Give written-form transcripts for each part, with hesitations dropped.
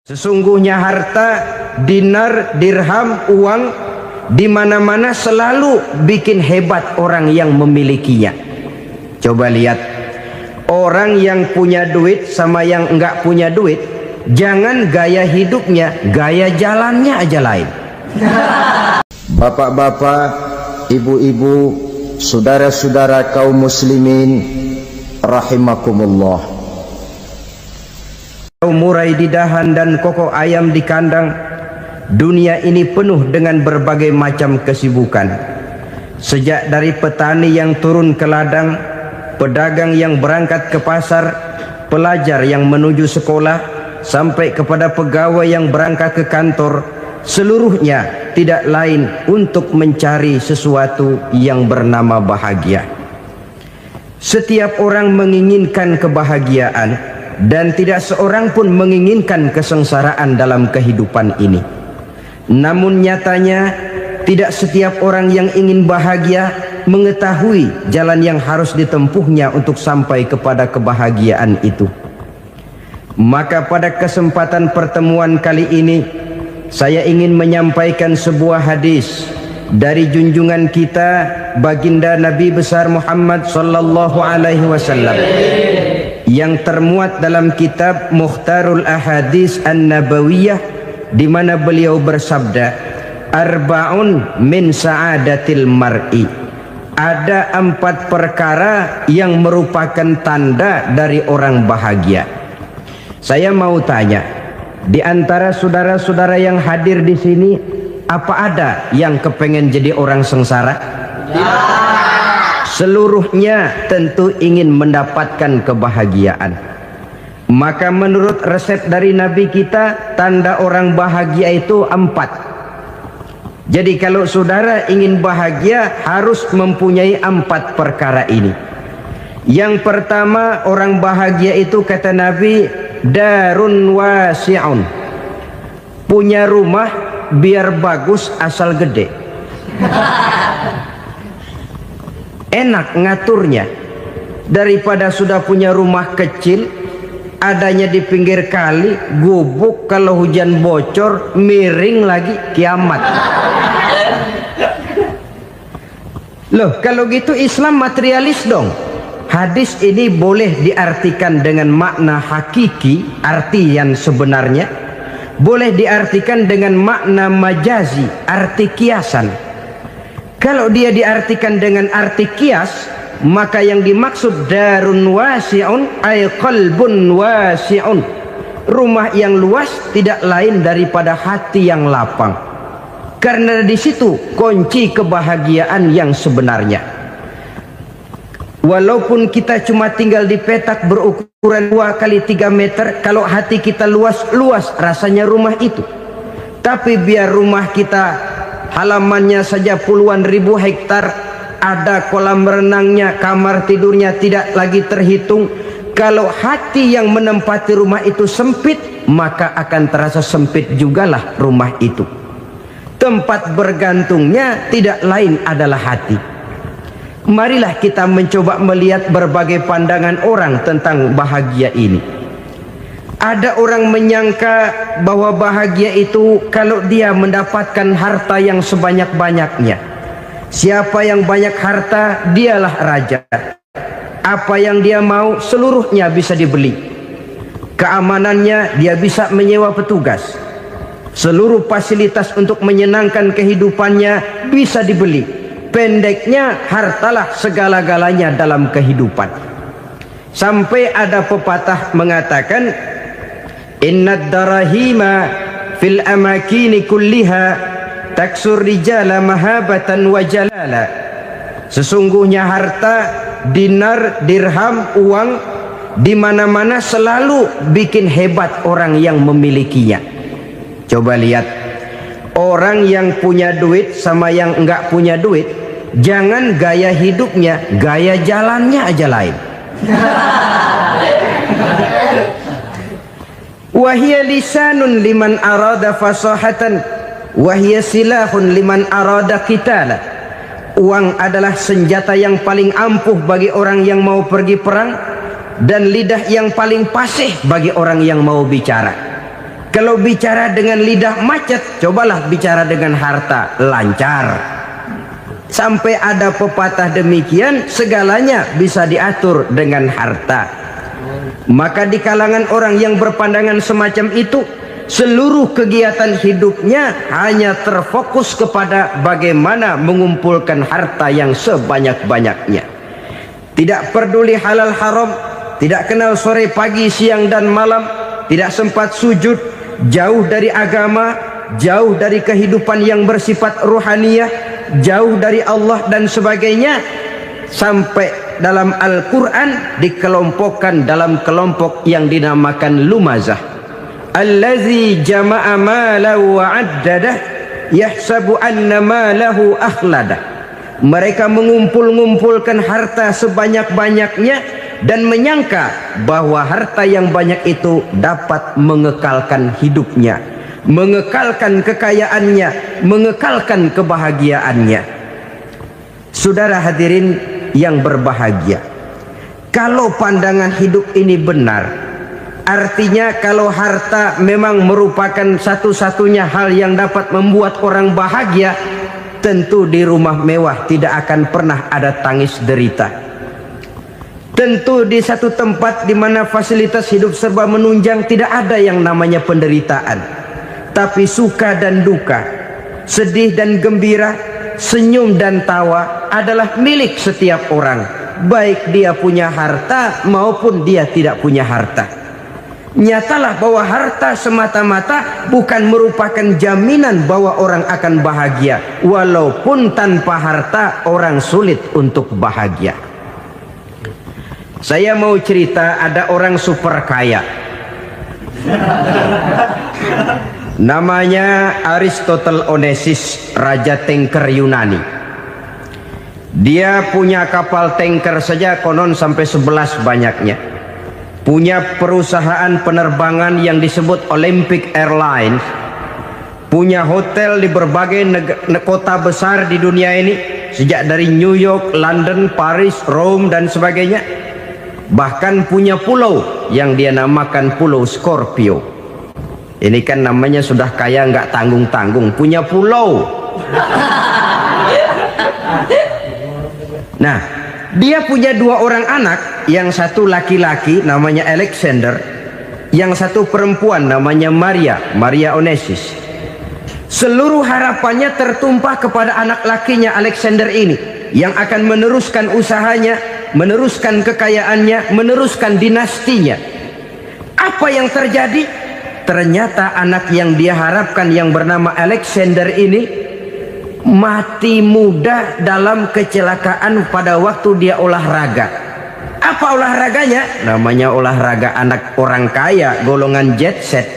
Sesungguhnya harta, dinar, dirham, uang di mana-mana selalu bikin hebat orang yang memilikinya. Coba lihat, orang yang punya duit sama yang enggak punya duit, jangan gaya hidupnya, gaya jalannya aja lain. Bapak-bapak, ibu-ibu, saudara-saudara kaum muslimin rahimakumullah. Murai di dahan dan kokok ayam di kandang. Dunia ini penuh dengan berbagai macam kesibukan. Sejak dari petani yang turun ke ladang, pedagang yang berangkat ke pasar, pelajar yang menuju sekolah, sampai kepada pegawai yang berangkat ke kantor, seluruhnya tidak lain untuk mencari sesuatu yang bernama bahagia. Setiap orang menginginkan kebahagiaan, dan tidak seorang pun menginginkan kesengsaraan dalam kehidupan ini. Namun nyatanya tidak setiap orang yang ingin bahagia mengetahui jalan yang harus ditempuhnya untuk sampai kepada kebahagiaan itu. Maka pada kesempatan pertemuan kali ini, saya ingin menyampaikan sebuah hadis dari junjungan kita baginda Nabi besar Muhammad sallallahu alaihi wasallam yang termuat dalam kitab Mukhtarul Ahadits An-Nabawiyah, di mana beliau bersabda, arba'un min sa'adatil mar'i. Ada 4 perkara yang merupakan tanda dari orang bahagia. Saya mau tanya, di antara saudara-saudara yang hadir di sini, apa ada yang kepengen jadi orang sengsara? Seluruhnya tentu ingin mendapatkan kebahagiaan. Maka menurut resep dari Nabi kita, tanda orang bahagia itu 4. Jadi kalau saudara ingin bahagia, harus mempunyai 4 perkara ini. Yang pertama, orang bahagia itu kata Nabi, darun wasi'un. Punya rumah biar bagus asal gede. Enak ngaturnya, daripada sudah punya rumah kecil adanya di pinggir kali, gubuk, kalau hujan bocor, miring lagi, kiamat. Loh, kalau gitu Islam materialis dong. Hadis ini boleh diartikan dengan makna hakiki, arti yang sebenarnya, boleh diartikan dengan makna majazi, arti kiasan. Kalau dia diartikan dengan arti kias, maka yang dimaksud darun wasi'un ay qalbun wasi'un. Rumah yang luas tidak lain daripada hati yang lapang. Karena di situ kunci kebahagiaan yang sebenarnya. Walaupun kita cuma tinggal di petak berukuran 2 kali 3 meter, kalau hati kita luas-luas rasanya rumah itu. Tapi biar rumah kita halamannya saja puluhan ribu hektar, ada kolam renangnya, kamar tidurnya tidak lagi terhitung. Kalau hati yang menempati rumah itu sempit, maka akan terasa sempit jugalah rumah itu. Tempat bergantungnya tidak lain adalah hati. Marilah kita mencoba melihat berbagai pandangan orang tentang bahagia ini. Ada orang menyangka bahwa bahagia itu kalau dia mendapatkan harta yang sebanyak-banyaknya. Siapa yang banyak harta, dialah raja. Apa yang dia mau, seluruhnya bisa dibeli. Keamanannya, dia bisa menyewa petugas. Seluruh fasilitas untuk menyenangkan kehidupannya bisa dibeli. Pendeknya, hartalah segala-galanya dalam kehidupan. Sampai ada pepatah mengatakan, innad darahima fil amakini kulliha taksur rijala mahabatan wa jalala. Sesungguhnya harta, dinar, dirham, uang di mana-mana selalu bikin hebat orang yang memilikinya. Coba lihat, orang yang punya duit sama yang enggak punya duit, jangan gaya hidupnya, gaya jalannya aja lain. Wahia lisanun liman arada fasahatan, wahia silahun liman arada qitala. Uang adalah senjata yang paling ampuh bagi orang yang mau pergi perang, dan lidah yang paling fasih bagi orang yang mau bicara. Kalau bicara dengan lidah macet, cobalah bicara dengan harta, lancar. Sampai ada pepatah demikian, segalanya bisa diatur dengan harta. Maka di kalangan orang yang berpandangan semacam itu, seluruh kegiatan hidupnya hanya terfokus kepada bagaimana mengumpulkan harta yang sebanyak-banyaknya. Tidak peduli halal haram, tidak kenal sore pagi siang dan malam, tidak sempat sujud, jauh dari agama, jauh dari kehidupan yang bersifat ruhaniyah, jauh dari Allah dan sebagainya. Sampai dalam Al-Quran dikelompokkan dalam kelompok yang dinamakan lumazah. Allazi jama'a malahu wa addadah yahsabu anna malahu akhladah. Mereka mengumpul-ngumpulkan harta sebanyak-banyaknya dan menyangka bahwa harta yang banyak itu dapat mengekalkan hidupnya, mengekalkan kekayaannya, mengekalkan kebahagiaannya. Saudara hadirin yang berbahagia, kalau pandangan hidup ini benar, artinya kalau harta memang merupakan satu-satunya hal yang dapat membuat orang bahagia, tentu di rumah mewah tidak akan pernah ada tangis derita. Tentu di satu tempat di mana fasilitas hidup serba menunjang tidak ada yang namanya penderitaan. Tapi suka dan duka, sedih dan gembira, senyum dan tawa adalah milik setiap orang, baik dia punya harta maupun dia tidak punya harta. Nyatalah bahwa harta semata-mata bukan merupakan jaminan bahwa orang akan bahagia, walaupun tanpa harta orang sulit untuk bahagia. Saya mau cerita, ada orang super kaya, namanya Aristotle Onesius, raja tanker Yunani. Dia punya kapal tanker saja konon sampai 11 banyaknya. Punya perusahaan penerbangan yang disebut Olympic Airlines. Punya hotel di berbagai kota besar di dunia ini, sejak dari New York, London, Paris, Rome dan sebagainya. Bahkan punya pulau yang dia namakan Pulau Scorpio. Ini kan namanya sudah kaya nggak tanggung-tanggung, punya pulau. Nah, dia punya 2 orang anak, yang satu laki-laki namanya Alexander, yang satu perempuan namanya Maria Onesius. Seluruh harapannya tertumpah kepada anak lakinya Alexander ini, yang akan meneruskan usahanya, meneruskan kekayaannya, meneruskan dinastinya. Apa yang terjadi? Ternyata anak yang dia harapkan yang bernama Alexander ini mati muda dalam kecelakaan pada waktu dia olahraga. Apa olahraganya? Namanya olahraga anak orang kaya, golongan jet set.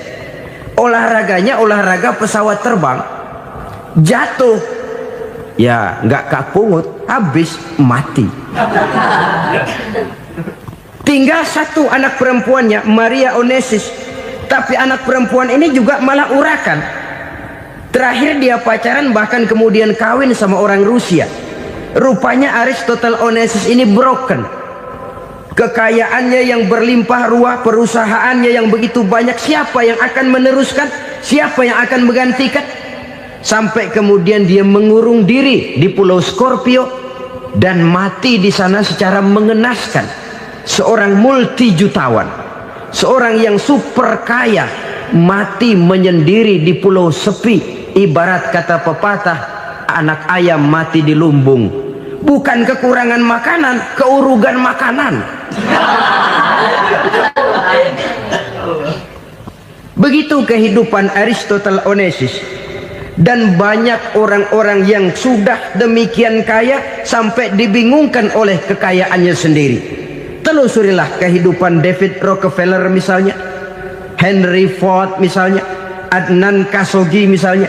Olahraganya olahraga pesawat terbang. Jatuh, ya nggak kapungut, habis mati. Tinggal satu anak perempuannya, Maria Onesius. Tapi anak perempuan ini juga malah urakan. Terakhir dia pacaran, bahkan kemudian kawin sama orang Rusia. Rupanya Aristotle Onesius ini broken. Kekayaannya yang berlimpah ruah, perusahaannya yang begitu banyak, siapa yang akan meneruskan? Siapa yang akan menggantikan? Sampai kemudian dia mengurung diri di Pulau Scorpio dan mati di sana secara mengenaskan. Seorang multi jutawan, seorang yang super kaya, mati menyendiri di pulau sepi. Ibarat kata pepatah, anak ayam mati di lumbung. Bukan kekurangan makanan, keurugan makanan. Begitu kehidupan Aristotle Onesius. Dan banyak orang-orang yang sudah demikian kaya sampai dibingungkan oleh kekayaannya sendiri. Telusurilah kehidupan David Rockefeller misalnya, Henry Ford misalnya, Adnan Khashoggi misalnya.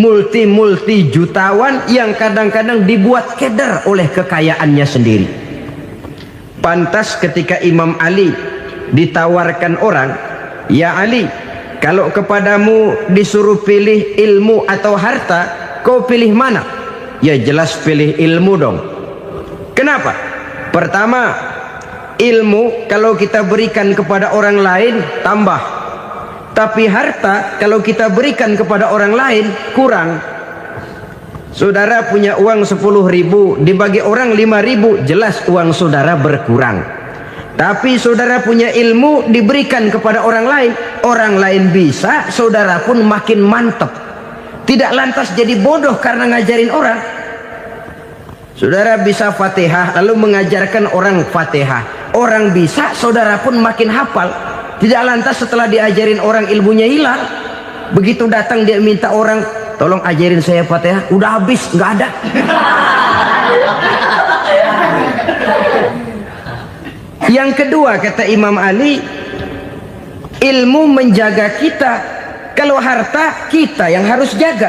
Multi jutawan yang kadang-kadang dibuat keder oleh kekayaannya sendiri. Pantas ketika Imam Ali ditawarkan orang, "Ya Ali, kalau kepadamu disuruh pilih ilmu atau harta, kau pilih mana?" Ya jelas pilih ilmu dong. Kenapa? Pertama, ilmu kalau kita berikan kepada orang lain tambah. Tapi harta kalau kita berikan kepada orang lain kurang. Saudara punya uang 10.000, dibagi orang 5.000, jelas uang saudara berkurang. Tapi saudara punya ilmu, diberikan kepada orang lain bisa, saudara pun makin mantap. Tidak lantas jadi bodoh karena ngajarin orang. Saudara bisa Fatihah lalu mengajarkan orang Fatihah, orang bisa, saudara pun makin hafal. Tidak lantas setelah diajarin orang ilmunya hilang. Begitu datang dia minta orang, tolong ajarin saya Fatihah, udah habis, nggak ada. Yang kedua kata Imam Ali, ilmu menjaga kita. Kalau harta kita yang harus jaga.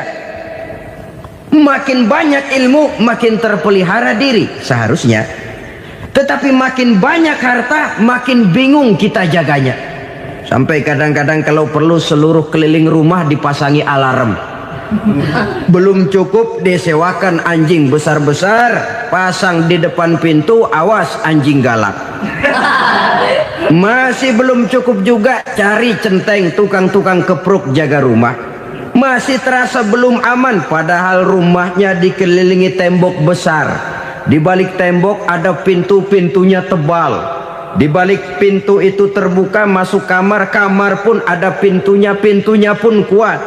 Makin banyak ilmu makin terpelihara diri seharusnya. Tetapi makin banyak harta makin bingung kita jaganya. Sampai kadang-kadang kalau perlu seluruh keliling rumah dipasangi alarm. Belum cukup disewakan anjing besar-besar, pasang di depan pintu, awas anjing galak. Masih belum cukup juga, cari centeng tukang-tukang kepruk jaga rumah. Masih terasa belum aman, padahal rumahnya dikelilingi tembok besar. Di balik tembok ada pintu-pintunya tebal. Di balik pintu itu terbuka masuk kamar, kamar pun ada pintunya, pintunya pun kuat.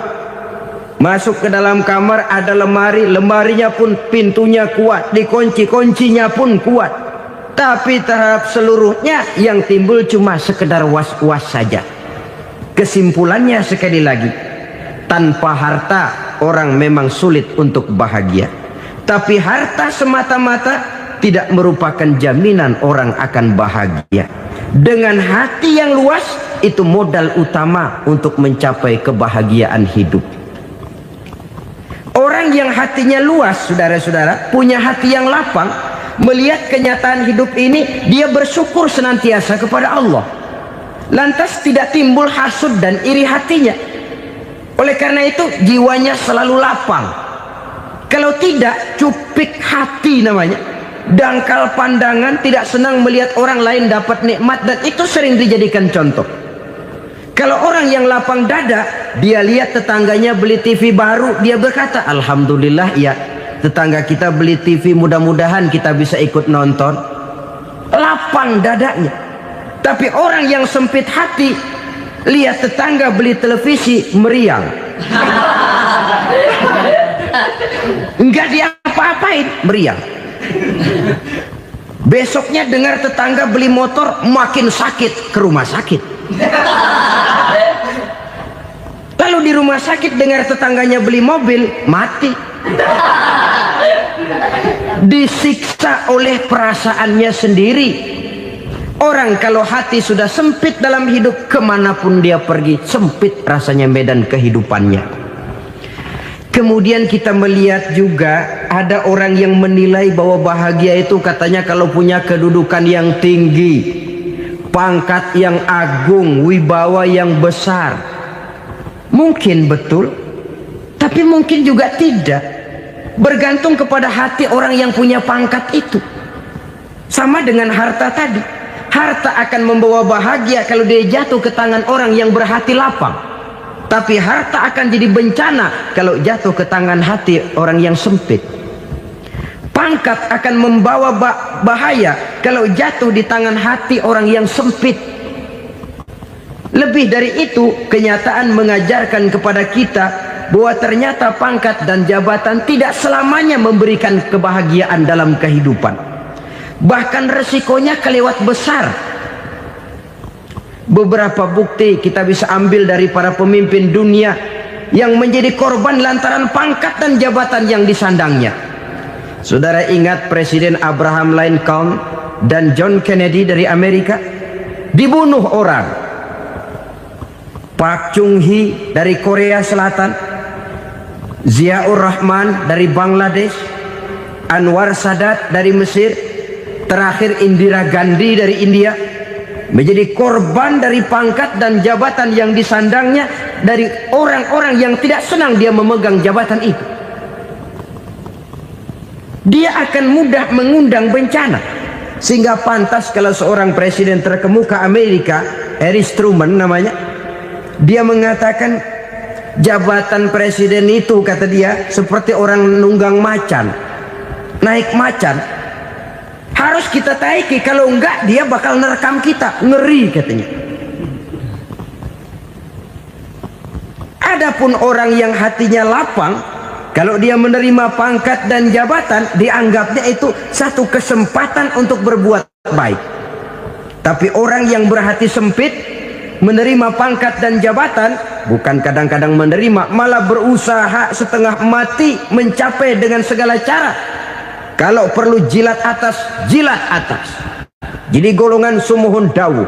Masuk ke dalam kamar ada lemari, lemarinya pun pintunya kuat, dikunci, kuncinya pun kuat. Tapi terhadap seluruhnya yang timbul cuma sekedar was-was saja. Kesimpulannya sekali lagi, tanpa harta orang memang sulit untuk bahagia. Tapi harta semata-mata tidak merupakan jaminan orang akan bahagia. Dengan hati yang luas, itu modal utama untuk mencapai kebahagiaan hidup. Orang yang hatinya luas, saudara-saudara, punya hati yang lapang, melihat kenyataan hidup ini, dia bersyukur senantiasa kepada Allah. Lantas tidak timbul hasud dan iri hatinya. Oleh karena itu jiwanya selalu lapang. Kalau tidak, cupik hati namanya, dangkal pandangan, tidak senang melihat orang lain dapat nikmat, dan itu sering dijadikan contoh. Kalau orang yang lapang dada, dia lihat tetangganya beli TV baru, dia berkata, alhamdulillah ya, tetangga kita beli TV, mudah-mudahan kita bisa ikut nonton. Lapang dadanya. Tapi orang yang sempit hati, lihat tetangga beli televisi, meriang. Enggak diapa-apain, meriang. Besoknya dengar tetangga beli motor, makin sakit, ke rumah sakit. Lalu di rumah sakit dengar tetangganya beli mobil, mati. Disiksa oleh perasaannya sendiri. Orang kalau hati sudah sempit dalam hidup, kemanapun dia pergi, sempit rasanya medan kehidupannya. Kemudian kita melihat juga ada orang yang menilai bahwa bahagia itu katanya kalau punya kedudukan yang tinggi, pangkat yang agung, wibawa yang besar. Mungkin betul, tapi mungkin juga tidak. Bergantung kepada hati orang yang punya pangkat itu. Sama dengan harta tadi. Harta akan membawa bahagia kalau dia jatuh ke tangan orang yang berhati lapang. Tapi harta akan jadi bencana kalau jatuh ke tangan hati orang yang sempit. Pangkat akan membawa bahaya kalau jatuh di tangan hati orang yang sempit. Lebih dari itu, kenyataan mengajarkan kepada kita bahwa ternyata pangkat dan jabatan tidak selamanya memberikan kebahagiaan dalam kehidupan. Bahkan resikonya kelewat besar. Beberapa bukti kita bisa ambil dari para pemimpin dunia yang menjadi korban lantaran pangkat dan jabatan yang disandangnya. Saudara ingat Presiden Abraham Lincoln dan John Kennedy dari Amerika? Dibunuh orang. Park Chung-hee dari Korea Selatan, Ziaur Rahman dari Bangladesh, Anwar Sadat dari Mesir, terakhir Indira Gandhi dari India, menjadi korban dari pangkat dan jabatan yang disandangnya dari orang-orang yang tidak senang dia memegang jabatan itu. Dia akan mudah mengundang bencana. Sehingga pantas kalau seorang presiden terkemuka Amerika, Harry Truman namanya, Dia mengatakan jabatan presiden itu, kata dia, seperti orang nunggang macan, naik macan. Harus kita taiki, kalau enggak dia bakal nerekam kita, ngeri katanya. Adapun orang yang hatinya lapang, kalau dia menerima pangkat dan jabatan, dianggapnya itu satu kesempatan untuk berbuat baik. Tapi orang yang berhati sempit, menerima pangkat dan jabatan, bukan kadang-kadang menerima, malah berusaha setengah mati mencapai dengan segala cara. Kalau perlu jilat atas, jilat atas. Jadi golongan sumuhun dawu.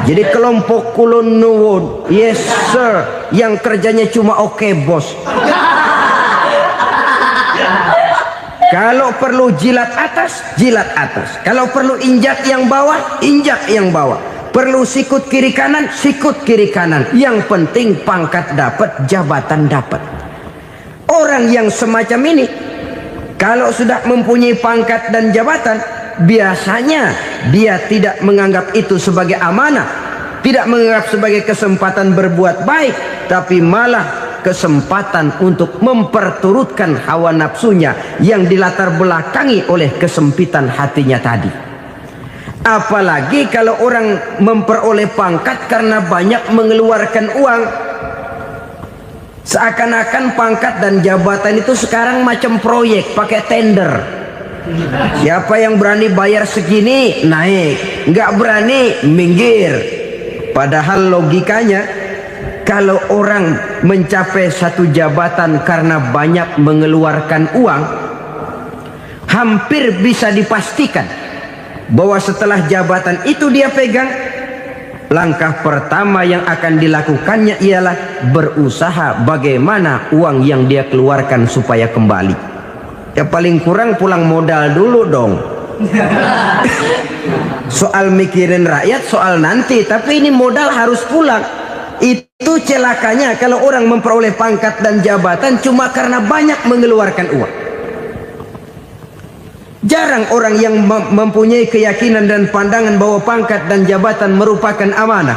Jadi kelompok kulon nuwun, yes sir, yang kerjanya cuma oke bos. Kalau perlu jilat atas, jilat atas. Kalau perlu injak yang bawah, injak yang bawah. Perlu sikut kiri kanan, sikut kiri kanan. Yang penting pangkat dapat, jabatan dapat. Orang yang semacam ini, kalau sudah mempunyai pangkat dan jabatan, biasanya dia tidak menganggap itu sebagai amanah, tidak menganggap sebagai kesempatan berbuat baik, tapi malah kesempatan untuk memperturutkan hawa nafsunya yang dilatar belakangi oleh kesempitan hatinya tadi. Apalagi kalau orang memperoleh pangkat karena banyak mengeluarkan uang. Seakan-akan pangkat dan jabatan itu sekarang macam proyek, pakai tender. Siapa yang berani bayar segini naik, nggak berani minggir. Padahal logikanya, kalau orang mencapai satu jabatan karena banyak mengeluarkan uang, hampir bisa dipastikan bahwa setelah jabatan itu dia pegang, langkah pertama yang akan dilakukannya ialah berusaha bagaimana uang yang dia keluarkan supaya kembali. Ya paling kurang pulang modal dulu dong. Soal mikirin rakyat soal nanti, tapi ini modal harus pulang. Itu celakanya kalau orang memperoleh pangkat dan jabatan cuma karena banyak mengeluarkan uang. Jarang orang yang mempunyai keyakinan dan pandangan bahwa pangkat dan jabatan merupakan amanah.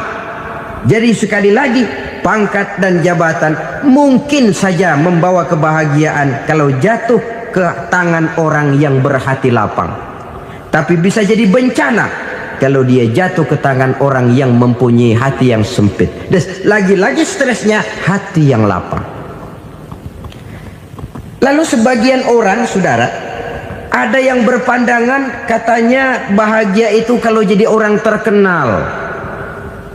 Jadi sekali lagi, pangkat dan jabatan mungkin saja membawa kebahagiaan kalau jatuh ke tangan orang yang berhati lapang. Tapi bisa jadi bencana kalau dia jatuh ke tangan orang yang mempunyai hati yang sempit. Dan lagi-lagi stresnya hati yang lapang. Lalu sebagian orang, saudara, ada yang berpandangan katanya bahagia itu kalau jadi orang terkenal,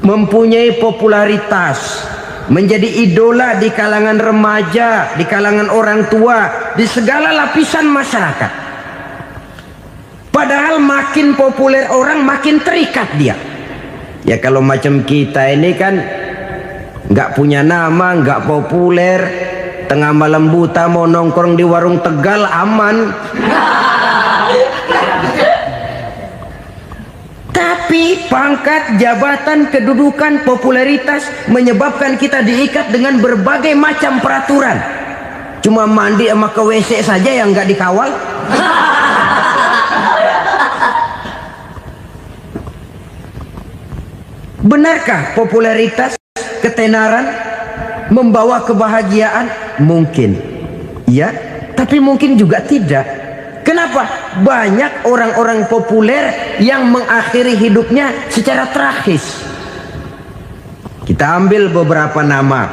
mempunyai popularitas, menjadi idola di kalangan remaja, di kalangan orang tua, di segala lapisan masyarakat. Padahal makin populer orang makin terikat dia. Ya kalau macam kita ini kan nggak punya nama, nggak populer, tengah malam buta mau nongkrong di warung Tegal aman. Tapi pangkat, jabatan, kedudukan, popularitas menyebabkan kita diikat dengan berbagai macam peraturan. Cuma mandi sama ke WC saja yang nggak dikawal. Benarkah popularitas, ketenaran membawa kebahagiaan? Mungkin ya, tapi mungkin juga tidak. Kenapa? Banyak orang-orang populer yang mengakhiri hidupnya secara tragis. Kita ambil beberapa nama.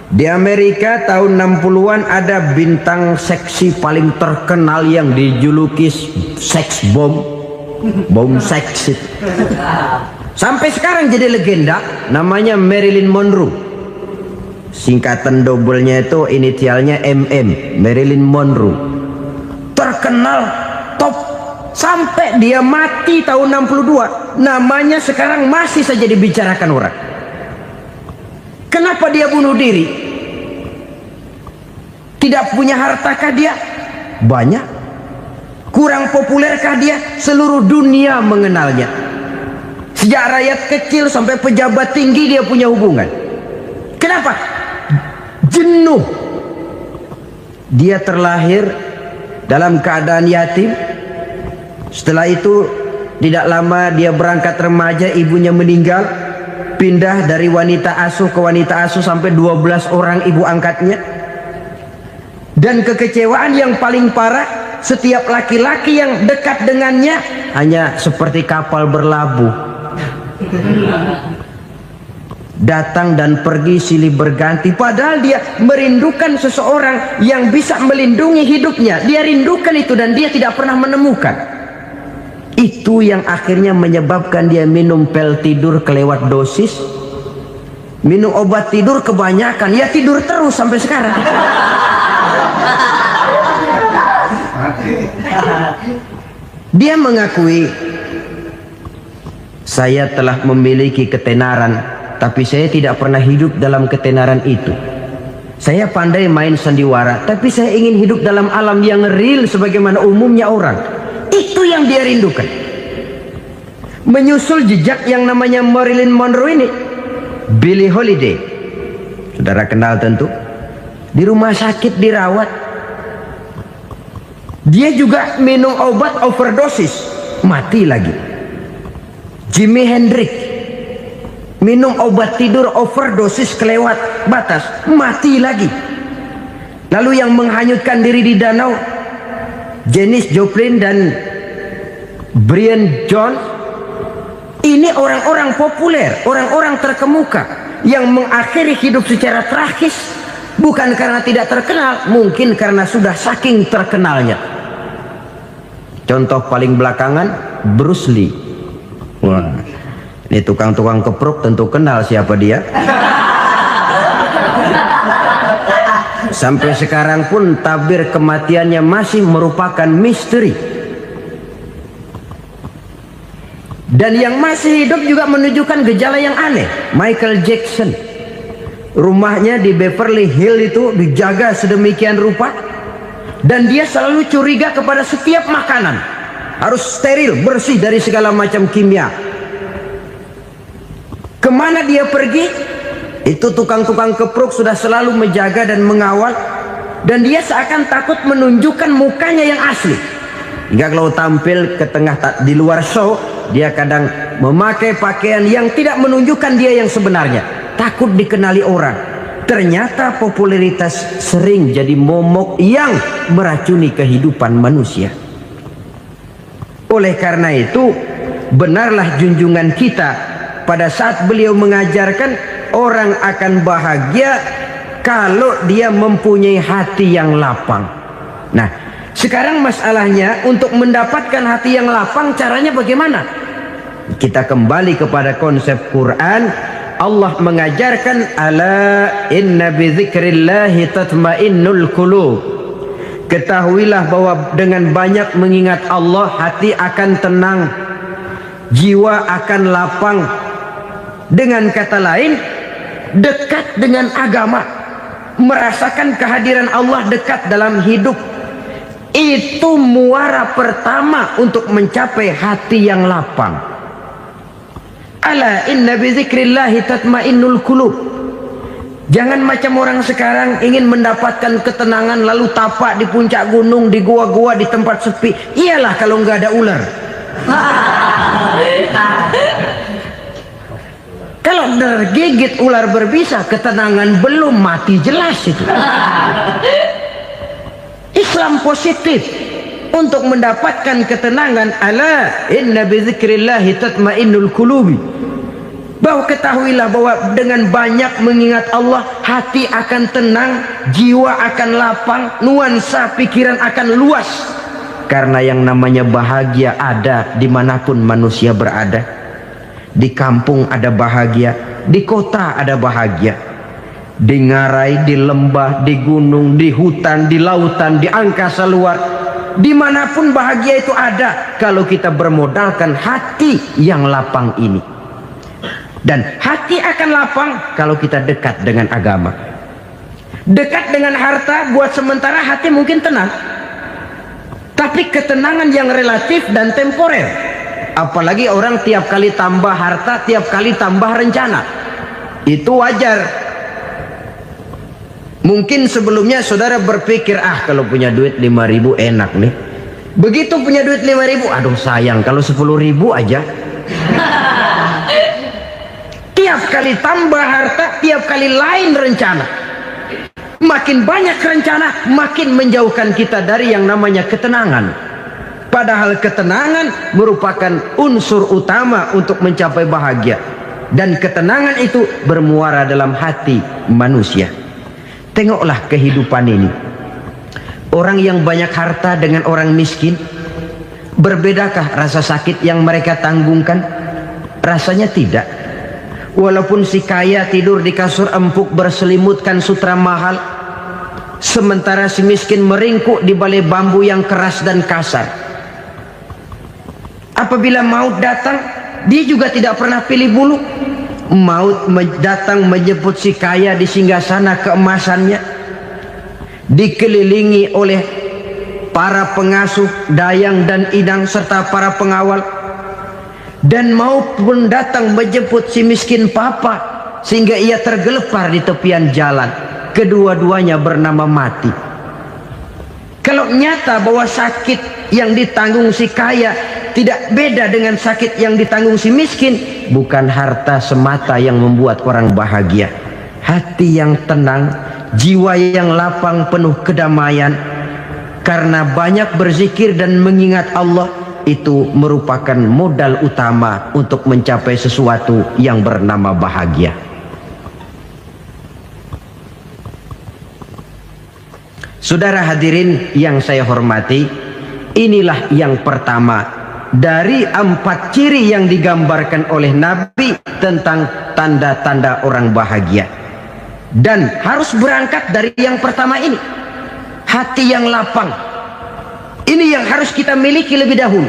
Di Amerika tahun 60-an ada bintang seksi paling terkenal yang dijuluki seks bom. Bom seks. Sampai sekarang jadi legenda, namanya Marilyn Monroe. Singkatan doublenya itu inisialnya MM, Marilyn Monroe. Terkenal top sampai dia mati tahun 62, namanya sekarang masih saja dibicarakan orang. Kenapa dia bunuh diri? Tidak punya hartakah dia? Banyak. Kurang populerkah dia? Seluruh dunia mengenalnya. Sejak rakyat kecil sampai pejabat tinggi dia punya hubungan. Kenapa? Jenuh. Dia terlahir dalam keadaan yatim. Setelah itu tidak lama dia berangkat remaja, ibunya meninggal. pindah dari wanita asuh ke wanita asuh sampai 12 orang ibu angkatnya. Dan kekecewaan yang paling parah, setiap laki-laki yang dekat dengannya hanya seperti kapal berlabuh, datang dan pergi silih berganti. Padahal dia merindukan seseorang yang bisa melindungi hidupnya. Dia rindukan itu dan dia tidak pernah menemukan. Itu yang akhirnya menyebabkan dia minum pil tidur kelewat dosis, minum obat tidur kebanyakan, ya tidur terus sampai sekarang. Dia mengakui, saya telah memiliki ketenaran, tapi saya tidak pernah hidup dalam ketenaran itu. Saya pandai main sandiwara, tapi saya ingin hidup dalam alam yang real sebagaimana umumnya orang. Itu yang dia rindukan. Menyusul jejak yang namanya Marilyn Monroe ini, Billie Holiday, saudara kenal tentu, di rumah sakit dirawat. Dia juga minum obat overdosis, mati lagi. Jimi Hendrix minum obat tidur overdosis kelewat batas, mati lagi. Lalu yang menghanyutkan diri di danau, Janis Joplin dan Brian Jones. Ini orang-orang populer, orang-orang terkemuka yang mengakhiri hidup secara tragis, bukan karena tidak terkenal, mungkin karena sudah saking terkenalnya. Contoh paling belakangan, Bruce Lee. Wah, ini tukang-tukang kepruk tentu kenal siapa dia. Sampai sekarang pun tabir kematiannya masih merupakan misteri. Dan yang masih hidup juga menunjukkan gejala yang aneh. Michael Jackson, rumahnya di Beverly Hills itu dijaga sedemikian rupa, dan dia selalu curiga kepada setiap makanan harus steril, bersih dari segala macam kimia. Kemana dia pergi, itu tukang-tukang kepruk sudah selalu menjaga dan mengawal, dan dia seakan takut menunjukkan mukanya yang asli. Hingga kalau tampil ke tengah di luar show, dia kadang memakai pakaian yang tidak menunjukkan dia yang sebenarnya, takut dikenali orang. Ternyata popularitas sering jadi momok yang meracuni kehidupan manusia. Oleh karena itu, benarlah junjungan kita pada saat beliau mengajarkan orang akan bahagia kalau dia mempunyai hati yang lapang. Nah, sekarang masalahnya untuk mendapatkan hati yang lapang, caranya bagaimana? Kita kembali kepada konsep Quran. Allah mengajarkan, ala inna bi dzikrillahi tatmainnul qulub. Ketahuilah bahwa dengan banyak mengingat Allah, hati akan tenang, jiwa akan lapang. Dengan kata lain, dekat dengan agama, merasakan kehadiran Allah dekat dalam hidup, itu muara pertama untuk mencapai hati yang lapang. Ala inna bi dzikrillahi tatmainnul qulub. Jangan macam orang sekarang ingin mendapatkan ketenangan lalu tapak di puncak gunung, di gua-gua, di tempat sepi. Iyalah kalau nggak ada ular. Kalau tergigit ular berbisa, ketenangan belum, mati jelas itu. Islam positif untuk mendapatkan ketenangan. Ala inna bi dzikrillahi tatmainnul qulubi. Bahwa ketahuilah bahwa dengan banyak mengingat Allah, hati akan tenang, jiwa akan lapang, nuansa pikiran akan luas. Karena yang namanya bahagia ada dimanapun manusia berada. Di kampung ada bahagia, di kota ada bahagia, di ngarai, di lembah, di gunung, di hutan, di lautan, di angkasa luar, dimanapun bahagia itu ada kalau kita bermodalkan hati yang lapang ini. Dan hati akan lapang kalau kita dekat dengan agama. Dekat dengan harta buat sementara hati mungkin tenang, tapi ketenangan yang relatif dan temporer. Apalagi orang tiap kali tambah harta, tiap kali tambah rencana, itu wajar. Mungkin sebelumnya saudara berpikir, kalau punya duit 5.000 enak nih. Begitu punya duit 5.000, aduh sayang kalau 10.000 aja. Tiap kali tambah harta, tiap kali lain rencana. Makin banyak rencana, makin menjauhkan kita dari yang namanya ketenangan. Padahal ketenangan merupakan unsur utama untuk mencapai bahagia. Dan ketenangan itu bermuara dalam hati manusia. Tengoklah kehidupan ini. Orang yang banyak harta dengan orang miskin, berbedakah rasa sakit yang mereka tanggungkan? Rasanya tidak. Walaupun si kaya tidur di kasur empuk berselimutkan sutra mahal, sementara si miskin meringkuk di balai bambu yang keras dan kasar. Apabila maut datang, dia juga tidak pernah pilih bulu. Maut datang menjemput si kaya di singgasana keemasannya, dikelilingi oleh para pengasuh, dayang dan idang serta para pengawal. Dan maupun datang menjemput si miskin papa sehingga ia tergelepar di tepian jalan. Kedua-duanya bernama mati. Kalau nyata bahwa sakit yang ditanggung si kaya tidak beda dengan sakit yang ditanggung si miskin, bukan harta semata yang membuat orang bahagia. Hati yang tenang, jiwa yang lapang penuh kedamaian karena banyak berzikir dan mengingat Allah, itu merupakan modal utama untuk mencapai sesuatu yang bernama bahagia. Saudara hadirin yang saya hormati, inilah yang pertama dari 4 ciri yang digambarkan oleh Nabi tentang tanda-tanda orang bahagia. Dan harus berangkat dari yang pertama ini, hati yang lapang. Ini yang harus kita miliki lebih dahulu.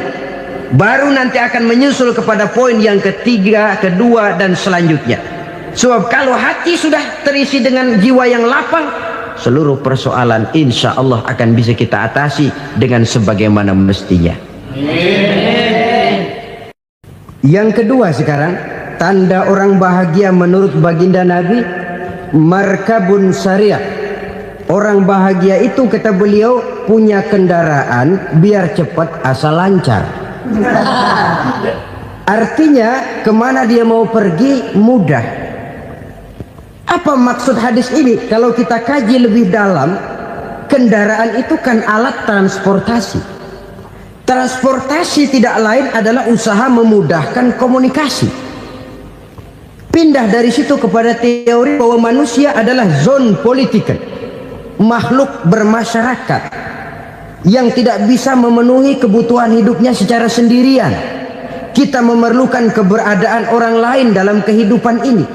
Baru nanti akan menyusul kepada poin yang ketiga, kedua, dan selanjutnya. Sebab kalau hati sudah terisi dengan jiwa yang lapang, seluruh persoalan insya Allah akan bisa kita atasi dengan sebagaimana mestinya. Yang kedua sekarang, tanda orang bahagia menurut baginda Nabi, markabun syariah. Orang bahagia itu, kata beliau, punya kendaraan biar cepat asal lancar. Artinya kemana dia mau pergi mudah. Apa maksud hadis ini? Kalau kita kaji lebih dalam, kendaraan itu kan alat transportasi. Transportasi tidak lain adalah usaha memudahkan komunikasi. Pindah dari situ kepada teori bahwa manusia adalah zon political, makhluk bermasyarakat yang tidak bisa memenuhi kebutuhan hidupnya secara sendirian. Kita memerlukan keberadaan orang lain dalam kehidupan ini.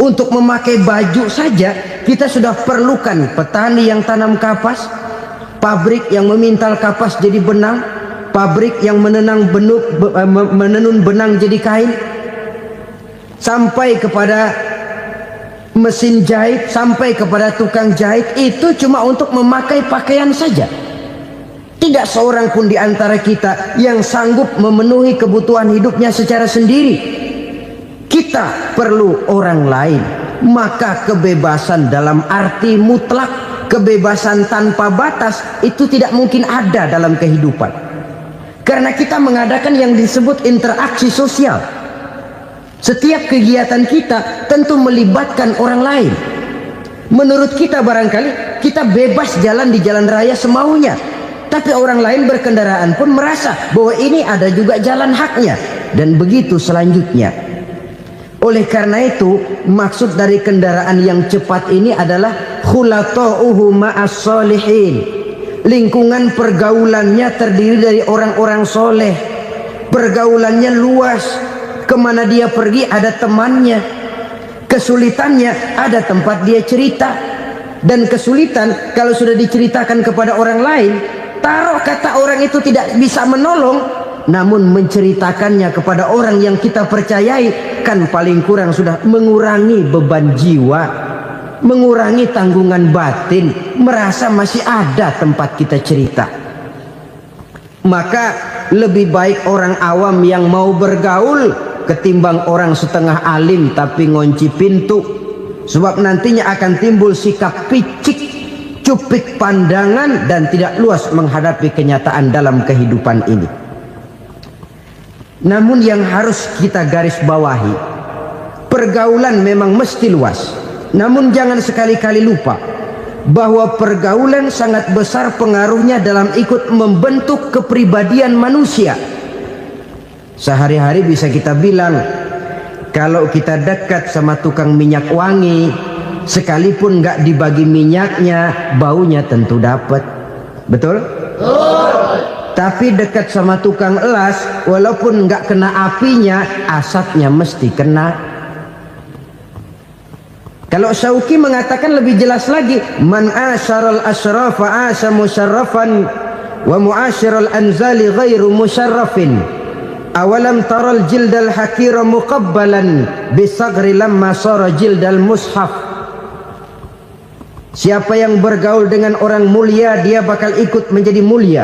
Untuk memakai baju saja kita sudah perlukan petani yang tanam kapas, pabrik yang memintal kapas jadi benang, pabrik yang menenun benang jadi kain, sampai kepada mesin jahit, sampai kepada tukang jahit. Itu cuma untuk memakai pakaian saja. Tidak seorang pun di antara kita yang sanggup memenuhi kebutuhan hidupnya secara sendiri. Kita perlu orang lain. Maka kebebasan dalam arti mutlak, kebebasan tanpa batas, itu tidak mungkin ada dalam kehidupan. Karena kita mengadakan yang disebut interaksi sosial. Setiap kegiatan kita tentu melibatkan orang lain. Menurut kita barangkali kita bebas jalan di jalan raya semaunya, tapi orang lain berkendaraan pun merasa bahwa ini ada juga jalan haknya, dan begitu selanjutnya. Oleh karena itu, maksud dari kendaraan yang cepat ini adalah khulata'uhu ma'as solihin. Lingkungan pergaulannya terdiri dari orang-orang soleh. Pergaulannya luas. Kemana dia pergi ada temannya. Kesulitannya ada tempat dia cerita. Dan kesulitan kalau sudah diceritakan kepada orang lain, taruh kata orang itu tidak bisa menolong, namun menceritakannya kepada orang yang kita percayai, kan paling kurang sudah mengurangi beban jiwa, mengurangi tanggungan batin, merasa masih ada tempat kita cerita. Maka lebih baik orang awam yang mau bergaul ketimbang orang setengah alim tapi ngunci pintu. Sebab nantinya akan timbul sikap picik, cupik pandangan, dan tidak luas menghadapi kenyataan dalam kehidupan ini. Namun yang harus kita garis bawahi, pergaulan memang mesti luas. Namun jangan sekali-kali lupa bahwa pergaulan sangat besar pengaruhnya dalam ikut membentuk kepribadian manusia. Sehari-hari bisa kita bilang, kalau kita dekat sama tukang minyak wangi, sekalipun nggak dibagi minyaknya, baunya tentu dapat. Betul? Tapi dekat sama tukang elas, walaupun nggak kena apinya, asapnya mesti kena. Kalau Syauqi mengatakan lebih jelas lagi, man asyaral asrafa asa musyarrafan wa muasyiral anzali ghairu musyarrafin. Awalam taral jildal hakira muqabbalan bisagri lamma sara jildal mushaf. Siapa yang bergaul dengan orang mulia, dia bakal ikut menjadi mulia.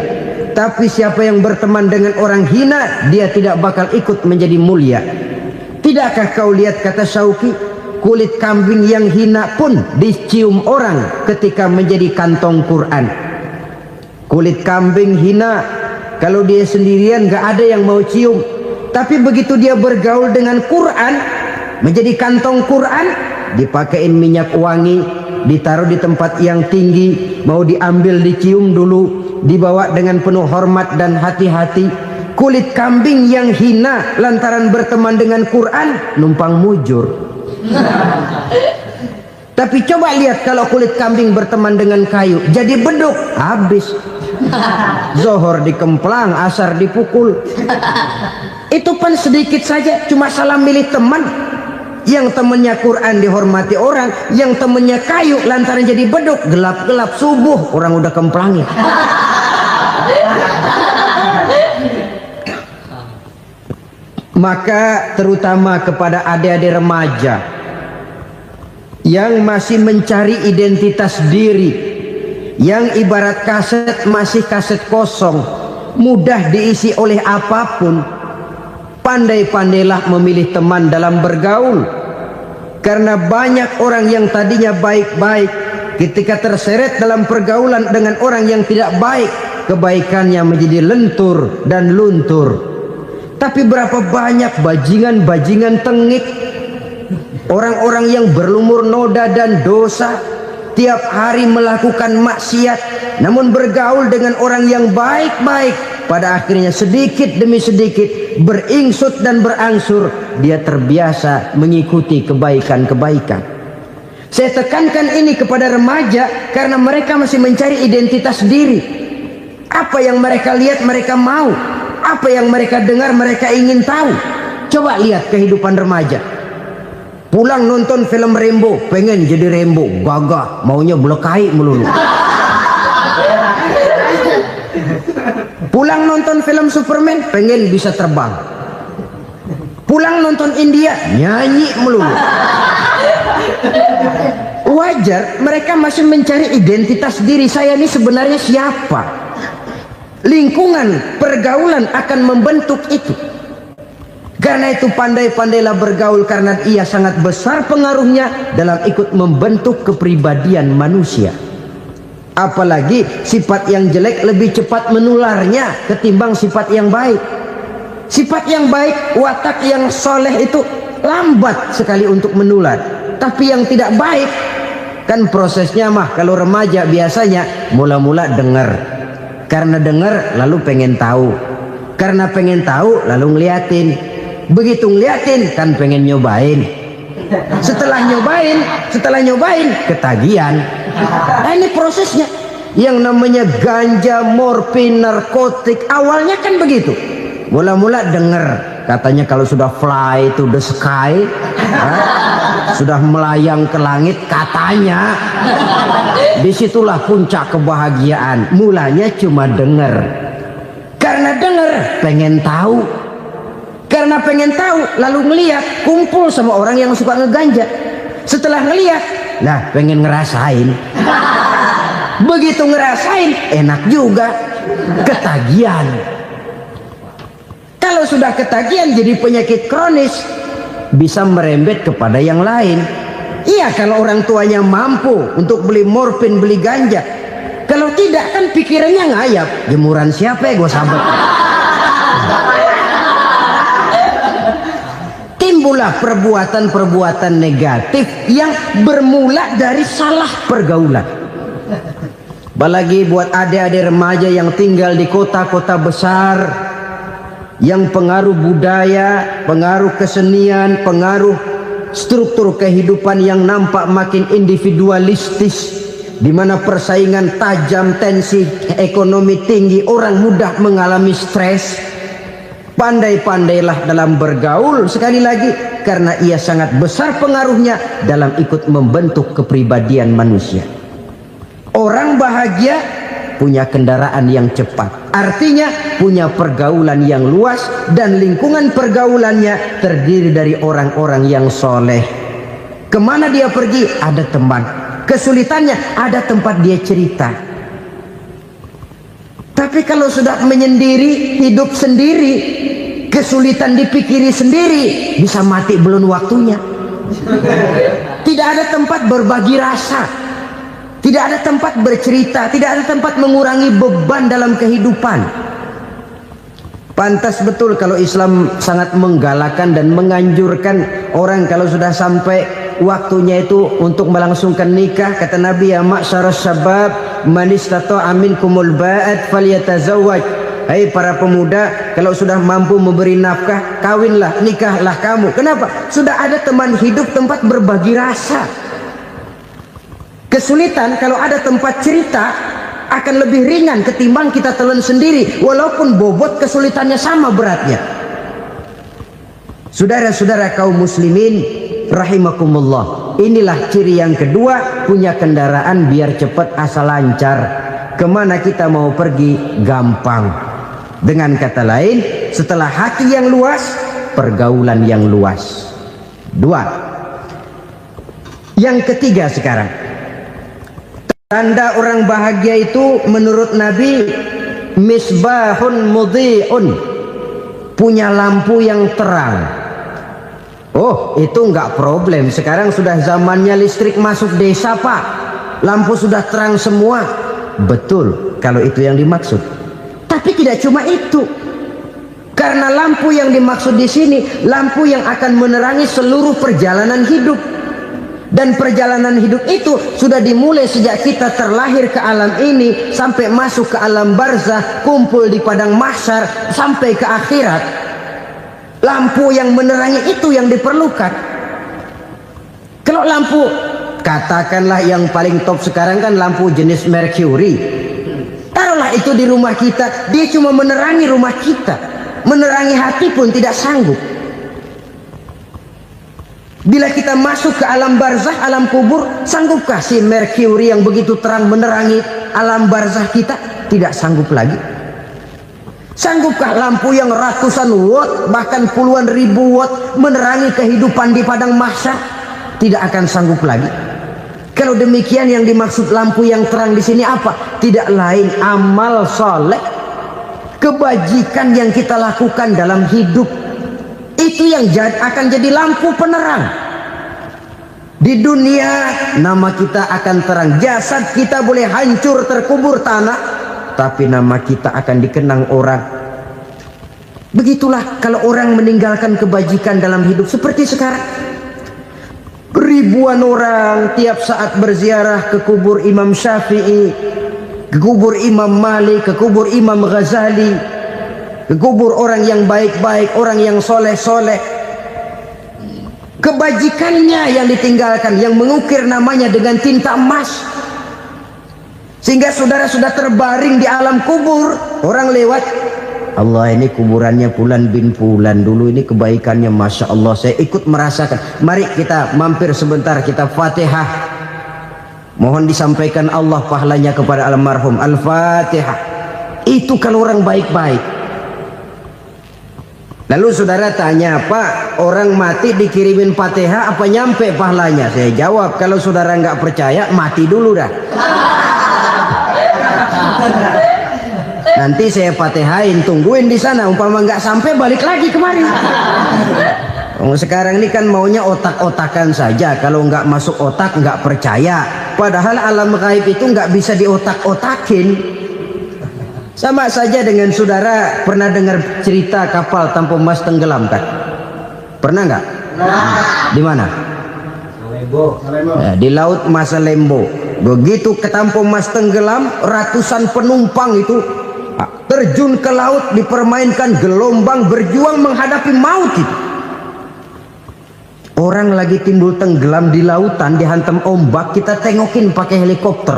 Tapi siapa yang berteman dengan orang hina, dia tidak bakal ikut menjadi mulia. Tidakkah kau lihat, kata Syauqi, kulit kambing yang hina pun dicium orang ketika menjadi kantong Quran. Kulit kambing hina, kalau dia sendirian gak ada yang mau cium. Tapi begitu dia bergaul dengan Quran, menjadi kantong Quran, dipakein minyak wangi, ditaruh di tempat yang tinggi, mau diambil dicium dulu, dibawa dengan penuh hormat dan hati-hati. Kulit kambing yang hina lantaran berteman dengan Quran, numpang mujur. Tapi coba lihat kalau kulit kambing berteman dengan kayu, jadi beduk, habis. Zohor dikemplang, asar dipukul. Itu pun sedikit saja, cuma salah milih teman. Yang temannya Quran dihormati orang, yang temannya kayu lantaran jadi beduk, gelap-gelap subuh orang udah kemplangnya. Maka terutama kepada adik-adik remaja yang masih mencari identitas diri, yang ibarat kaset masih kaset kosong, mudah diisi oleh apapun, pandai-pandailah memilih teman dalam bergaul. Karena banyak orang yang tadinya baik-baik, ketika terseret dalam pergaulan dengan orang yang tidak baik, kebaikannya menjadi lentur dan luntur. Tapi berapa banyak bajingan-bajingan tengik, orang-orang yang berlumur noda dan dosa, tiap hari melakukan maksiat, namun bergaul dengan orang yang baik-baik, pada akhirnya sedikit demi sedikit beringsut dan berangsur dia terbiasa mengikuti kebaikan-kebaikan. Saya tekankan ini kepada remaja karena mereka masih mencari identitas diri. Apa yang mereka lihat mereka mau, apa yang mereka dengar mereka ingin tahu. Coba lihat kehidupan remaja. Pulang nonton film Rambo, pengen jadi Rambo, gagah, maunya belekai melulu. Pulang nonton film Superman, pengen bisa terbang. Pulang nonton India, nyanyi melulu. Wajar, mereka masih mencari identitas diri. Saya ini sebenarnya siapa? Lingkungan, pergaulan akan membentuk itu. Karena itu pandai-pandailah bergaul, karena ia sangat besar pengaruhnya dalam ikut membentuk kepribadian manusia. Apalagi sifat yang jelek lebih cepat menularnya ketimbang sifat yang baik. Sifat yang baik, watak yang soleh itu lambat sekali untuk menular. Tapi yang tidak baik, kan prosesnya mah kalau remaja biasanya mula-mula dengar. Karena dengar lalu pengen tahu. Karena pengen tahu lalu ngeliatin. Begitu ngeliatin kan pengen nyobain. Setelah nyobain ketagihan. Nah, ini prosesnya. Yang namanya ganja, morfin, narkotik, awalnya kan begitu. Mula-mula dengar katanya kalau sudah fly to the sky, sudah melayang ke langit katanya, disitulah puncak kebahagiaan. Mulanya cuma dengar. Karena dengar pengen tahu. Karena pengen tahu lalu ngeliat, kumpul sama orang yang suka ngeganja. Setelah ngeliat, nah pengen ngerasain. Begitu ngerasain enak juga, ketagihan. Kalau sudah ketagihan jadi penyakit kronis, bisa merembet kepada yang lain. Iya, kalau orang tuanya mampu untuk beli morfin, beli ganja. Kalau tidak kan pikirannya ngayap, jemuran siapa ya gue sabet. timbullah perbuatan-perbuatan negatif yang bermula dari salah pergaulan. Apalagi buat adik-adik remaja yang tinggal di kota-kota besar, yang pengaruh budaya, pengaruh kesenian, pengaruh struktur kehidupan yang nampak makin individualistis, di mana persaingan tajam, tensi ekonomi tinggi, orang mudah mengalami stres. Pandai-pandailah dalam bergaul, sekali lagi, karena ia sangat besar pengaruhnya dalam ikut membentuk kepribadian manusia. Orang bahagia punya kendaraan yang cepat, artinya punya pergaulan yang luas, dan lingkungan pergaulannya terdiri dari orang-orang yang soleh. Kemana dia pergi ada teman, kesulitannya ada tempat dia cerita. Tapi kalau sudah menyendiri, hidup sendiri, kesulitan dipikiri sendiri, bisa mati belum waktunya. Tidak ada tempat berbagi rasa, tidak ada tempat bercerita, tidak ada tempat mengurangi beban dalam kehidupan. Pantas betul kalau Islam sangat menggalakkan dan menganjurkan orang kalau sudah sampai waktunya itu untuk melangsungkan nikah. Kata Nabi, ya ma'syaras syabab man istata'a minkumul ba'at falyatazawwaj. Hai para pemuda, kalau sudah mampu memberi nafkah, kawinlah, nikahlah kamu. Kenapa? Sudah ada teman hidup, tempat berbagi rasa. Kesulitan kalau ada tempat cerita akan lebih ringan ketimbang kita telan sendiri, walaupun bobot kesulitannya sama beratnya. Saudara-saudara kaum muslimin rahimakumullah, inilah ciri yang kedua, punya kendaraan biar cepat asal lancar. Kemana kita mau pergi gampang. Dengan kata lain, setelah hati yang luas, pergaulan yang luas. Dua. Yang ketiga sekarang, tanda orang bahagia itu menurut Nabi, misbahun mudhi'un, punya lampu yang terang. Oh, itu enggak problem. Sekarang sudah zamannya listrik masuk desa, Pak. Lampu sudah terang semua. Betul, kalau itu yang dimaksud. Tapi tidak cuma itu. Karena lampu yang dimaksud di sini, lampu yang akan menerangi seluruh perjalanan hidup. Dan perjalanan hidup itu sudah dimulai sejak kita terlahir ke alam ini, sampai masuk ke alam barzah, kumpul di padang mahsyar, sampai ke akhirat. Lampu yang menerangi itu yang diperlukan. Kalau lampu, katakanlah yang paling top sekarang kan lampu jenis Mercury. Taruhlah itu di rumah kita, dia cuma menerangi rumah kita, menerangi hati pun tidak sanggup. Bila kita masuk ke alam barzah, alam kubur, sanggupkah si Mercury yang begitu terang menerangi alam barzah kita? Tidak sanggup lagi. Sanggupkah lampu yang ratusan watt, bahkan puluhan ribu watt menerangi kehidupan di padang mahsyar? Tidak akan sanggup lagi. Kalau demikian, yang dimaksud lampu yang terang di sini apa? Tidak lain amal soleh, kebajikan yang kita lakukan dalam hidup. Itu yang akan jadi lampu penerang. Di dunia nama kita akan terang. Jasad kita boleh hancur terkubur tanah, tapi nama kita akan dikenang orang. Begitulah kalau orang meninggalkan kebajikan dalam hidup seperti sekarang. Ribuan orang tiap saat berziarah ke kubur Imam Syafi'i, ke kubur Imam Malik, ke kubur Imam Ghazali, ke kubur orang yang baik-baik, orang yang soleh-soleh. Kebajikannya yang ditinggalkan, yang mengukir namanya dengan tinta emas, sehingga saudara sudah terbaring di alam kubur. Orang lewat, Allah, ini kuburannya Fulan bin Fulan, dulu ini kebaikannya Masya Allah, saya ikut merasakan. Mari kita mampir sebentar, kita Fatihah, mohon disampaikan Allah pahalanya kepada almarhum. Al-Fatihah. Itu kalau orang baik-baik. Lalu saudara tanya, Pak, orang mati dikirimin Fatihah apa nyampe pahalanya? Saya jawab, kalau saudara nggak percaya, mati dulu dah. Nanti saya Fatihain, tungguin di sana. Umpama nggak sampai, balik lagi kemari. Sekarang ini kan maunya otak-otakan saja. Kalau nggak masuk otak, nggak percaya. Padahal alam gaib itu nggak bisa diotak-otakin. Sama saja dengan saudara pernah dengar cerita kapal tanpa emas tenggelam kan? Pernah nggak? Di mana? Di laut Masalembo. Begitu ketampung Mas tenggelam, ratusan penumpang itu terjun ke laut, dipermainkan gelombang, berjuang menghadapi maut itu. Orang lagi timbul tenggelam di lautan, dihantam ombak, kita tengokin pakai helikopter.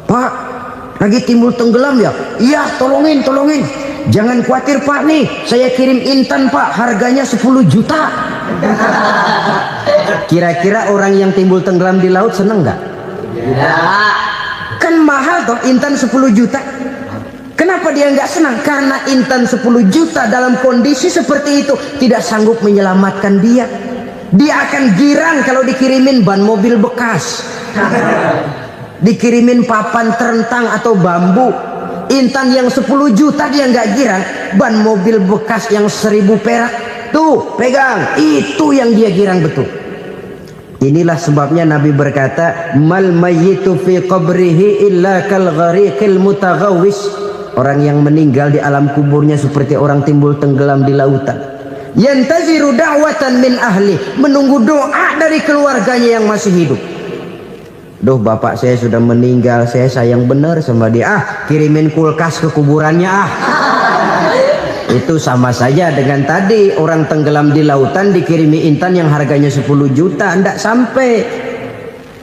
Pak, lagi timbul tenggelam ya? Iya, tolongin. Jangan khawatir Pak, nih saya kirim intan Pak, harganya 10 juta. Kira-kira orang yang timbul tenggelam di laut seneng nggak? Kan mahal toh intan 10 juta. Kenapa dia nggak senang? Karena intan 10 juta dalam kondisi seperti itu tidak sanggup menyelamatkan dia. Dia akan girang kalau dikirimin ban mobil bekas, dikirimin papan terentang atau bambu. Intan yang 10 juta dia nggak girang, ban mobil bekas yang 1000 perak tuh pegang, itu yang dia girang betul. Inilah sebabnya Nabi berkata, mal mayyitu fi qabrihi illa kal ghariqil mutaghawwis. Orang yang meninggal di alam kuburnya seperti orang timbul tenggelam di lautan. Yantaziru da'watan min ahli, menunggu doa dari keluarganya yang masih hidup. Duh, bapak saya sudah meninggal, saya sayang benar sama dia. Kirimin kulkas ke kuburannya Itu sama saja dengan tadi orang tenggelam di lautan dikirimi intan yang harganya 10 juta, tidak sampai.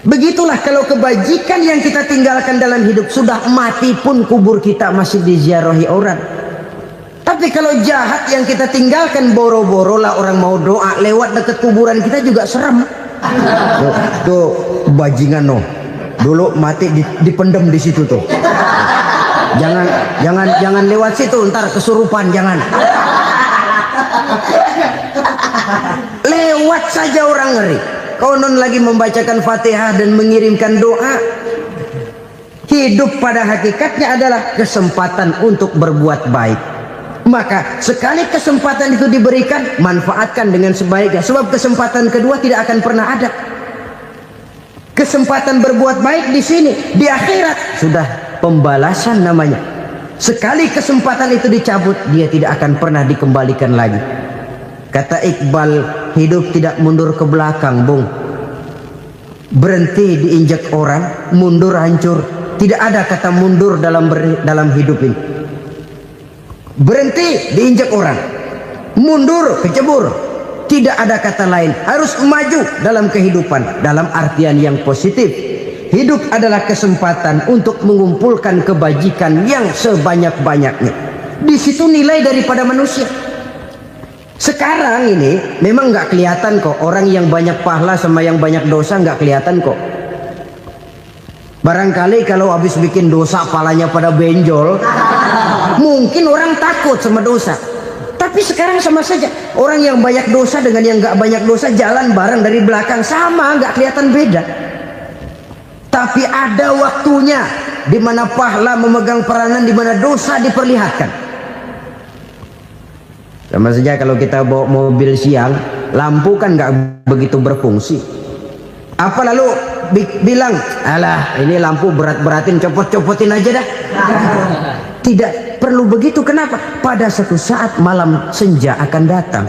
Begitulah kalau kebajikan yang kita tinggalkan dalam hidup, sudah mati pun kubur kita masih diziarahi orang. Tapi kalau jahat yang kita tinggalkan, boro-boro lah orang mau doa lewat dekat kuburan kita juga serem. Tuh bajingan no, dulu mati dipendem di situ tuh. Jangan lewat situ, ntar kesurupan, jangan. Lewat saja orang ngeri. Konon lagi membacakan Fatihah dan mengirimkan doa. Hidup pada hakikatnya adalah kesempatan untuk berbuat baik. Maka sekali kesempatan itu diberikan, manfaatkan dengan sebaiknya. Sebab kesempatan kedua tidak akan pernah ada. Kesempatan berbuat baik di sini, di akhirat sudah pembalasan namanya. Sekali kesempatan itu dicabut, dia tidak akan pernah dikembalikan lagi. Kata Iqbal, hidup tidak mundur ke belakang, Bung. Berhenti diinjak orang, mundur hancur. Tidak ada kata mundur dalam hidup ini. Berhenti diinjak orang, mundur kecebur. Tidak ada kata lain, harus maju dalam kehidupan dalam artian yang positif. Hidup adalah kesempatan untuk mengumpulkan kebajikan yang sebanyak-banyaknya. Di situ nilai daripada manusia. Sekarang ini memang nggak kelihatan kok, orang yang banyak pahala sama yang banyak dosa nggak kelihatan kok. Barangkali kalau habis bikin dosa palanya pada benjol, mungkin orang takut sama dosa. Tapi sekarang sama saja, orang yang banyak dosa dengan yang nggak banyak dosa jalan bareng dari belakang, sama, nggak kelihatan beda. Tapi ada waktunya di mana pahala memegang peranan, di mana dosa diperlihatkan. Sama saja kalau kita bawa mobil siang, lampu kan nggak begitu berfungsi. Apa lalu bilang, alah ini lampu berat-beratin, copot-copotin aja dah. Tidak perlu begitu. Kenapa? Pada suatu saat malam senja akan datang.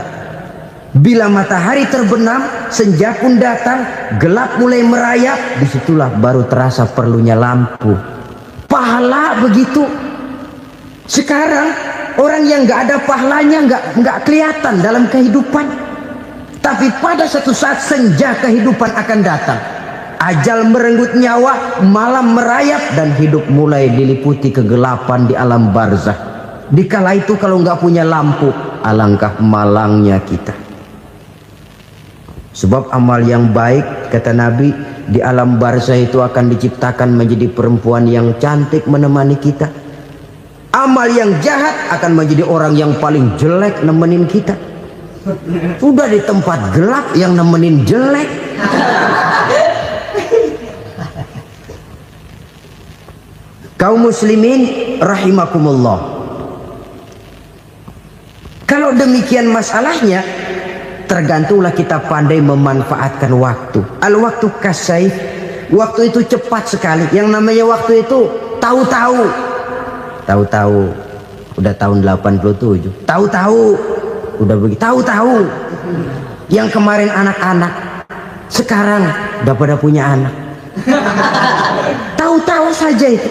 Bila matahari terbenam, senja pun datang, gelap mulai merayap, disitulah baru terasa perlunya lampu. Pahala begitu. Sekarang orang yang nggak ada pahalanya nggak kelihatan dalam kehidupan. Tapi pada suatu saat senja kehidupan akan datang. Ajal merenggut nyawa, malam merayap, dan hidup mulai diliputi kegelapan di alam barzah. Dikala itu kalau nggak punya lampu, alangkah malangnya kita. Sebab amal yang baik, kata Nabi, di alam barzah itu akan diciptakan menjadi perempuan yang cantik menemani kita. Amal yang jahat akan menjadi orang yang paling jelek nemenin kita. Sudah di tempat gelap yang nemenin jelek. Kaum muslimin rahimakumullah. Kalau demikian masalahnya, tergantunglah kita pandai memanfaatkan waktu. Al-waktu kasayf, waktu itu cepat sekali. Yang namanya waktu itu tahu-tahu. Tahu-tahu udah tahun 87. Tahu-tahu udah begitu. Tahu-tahu Yang kemarin anak-anak, sekarang udah pada punya anak. Tahu-tahu saja itu.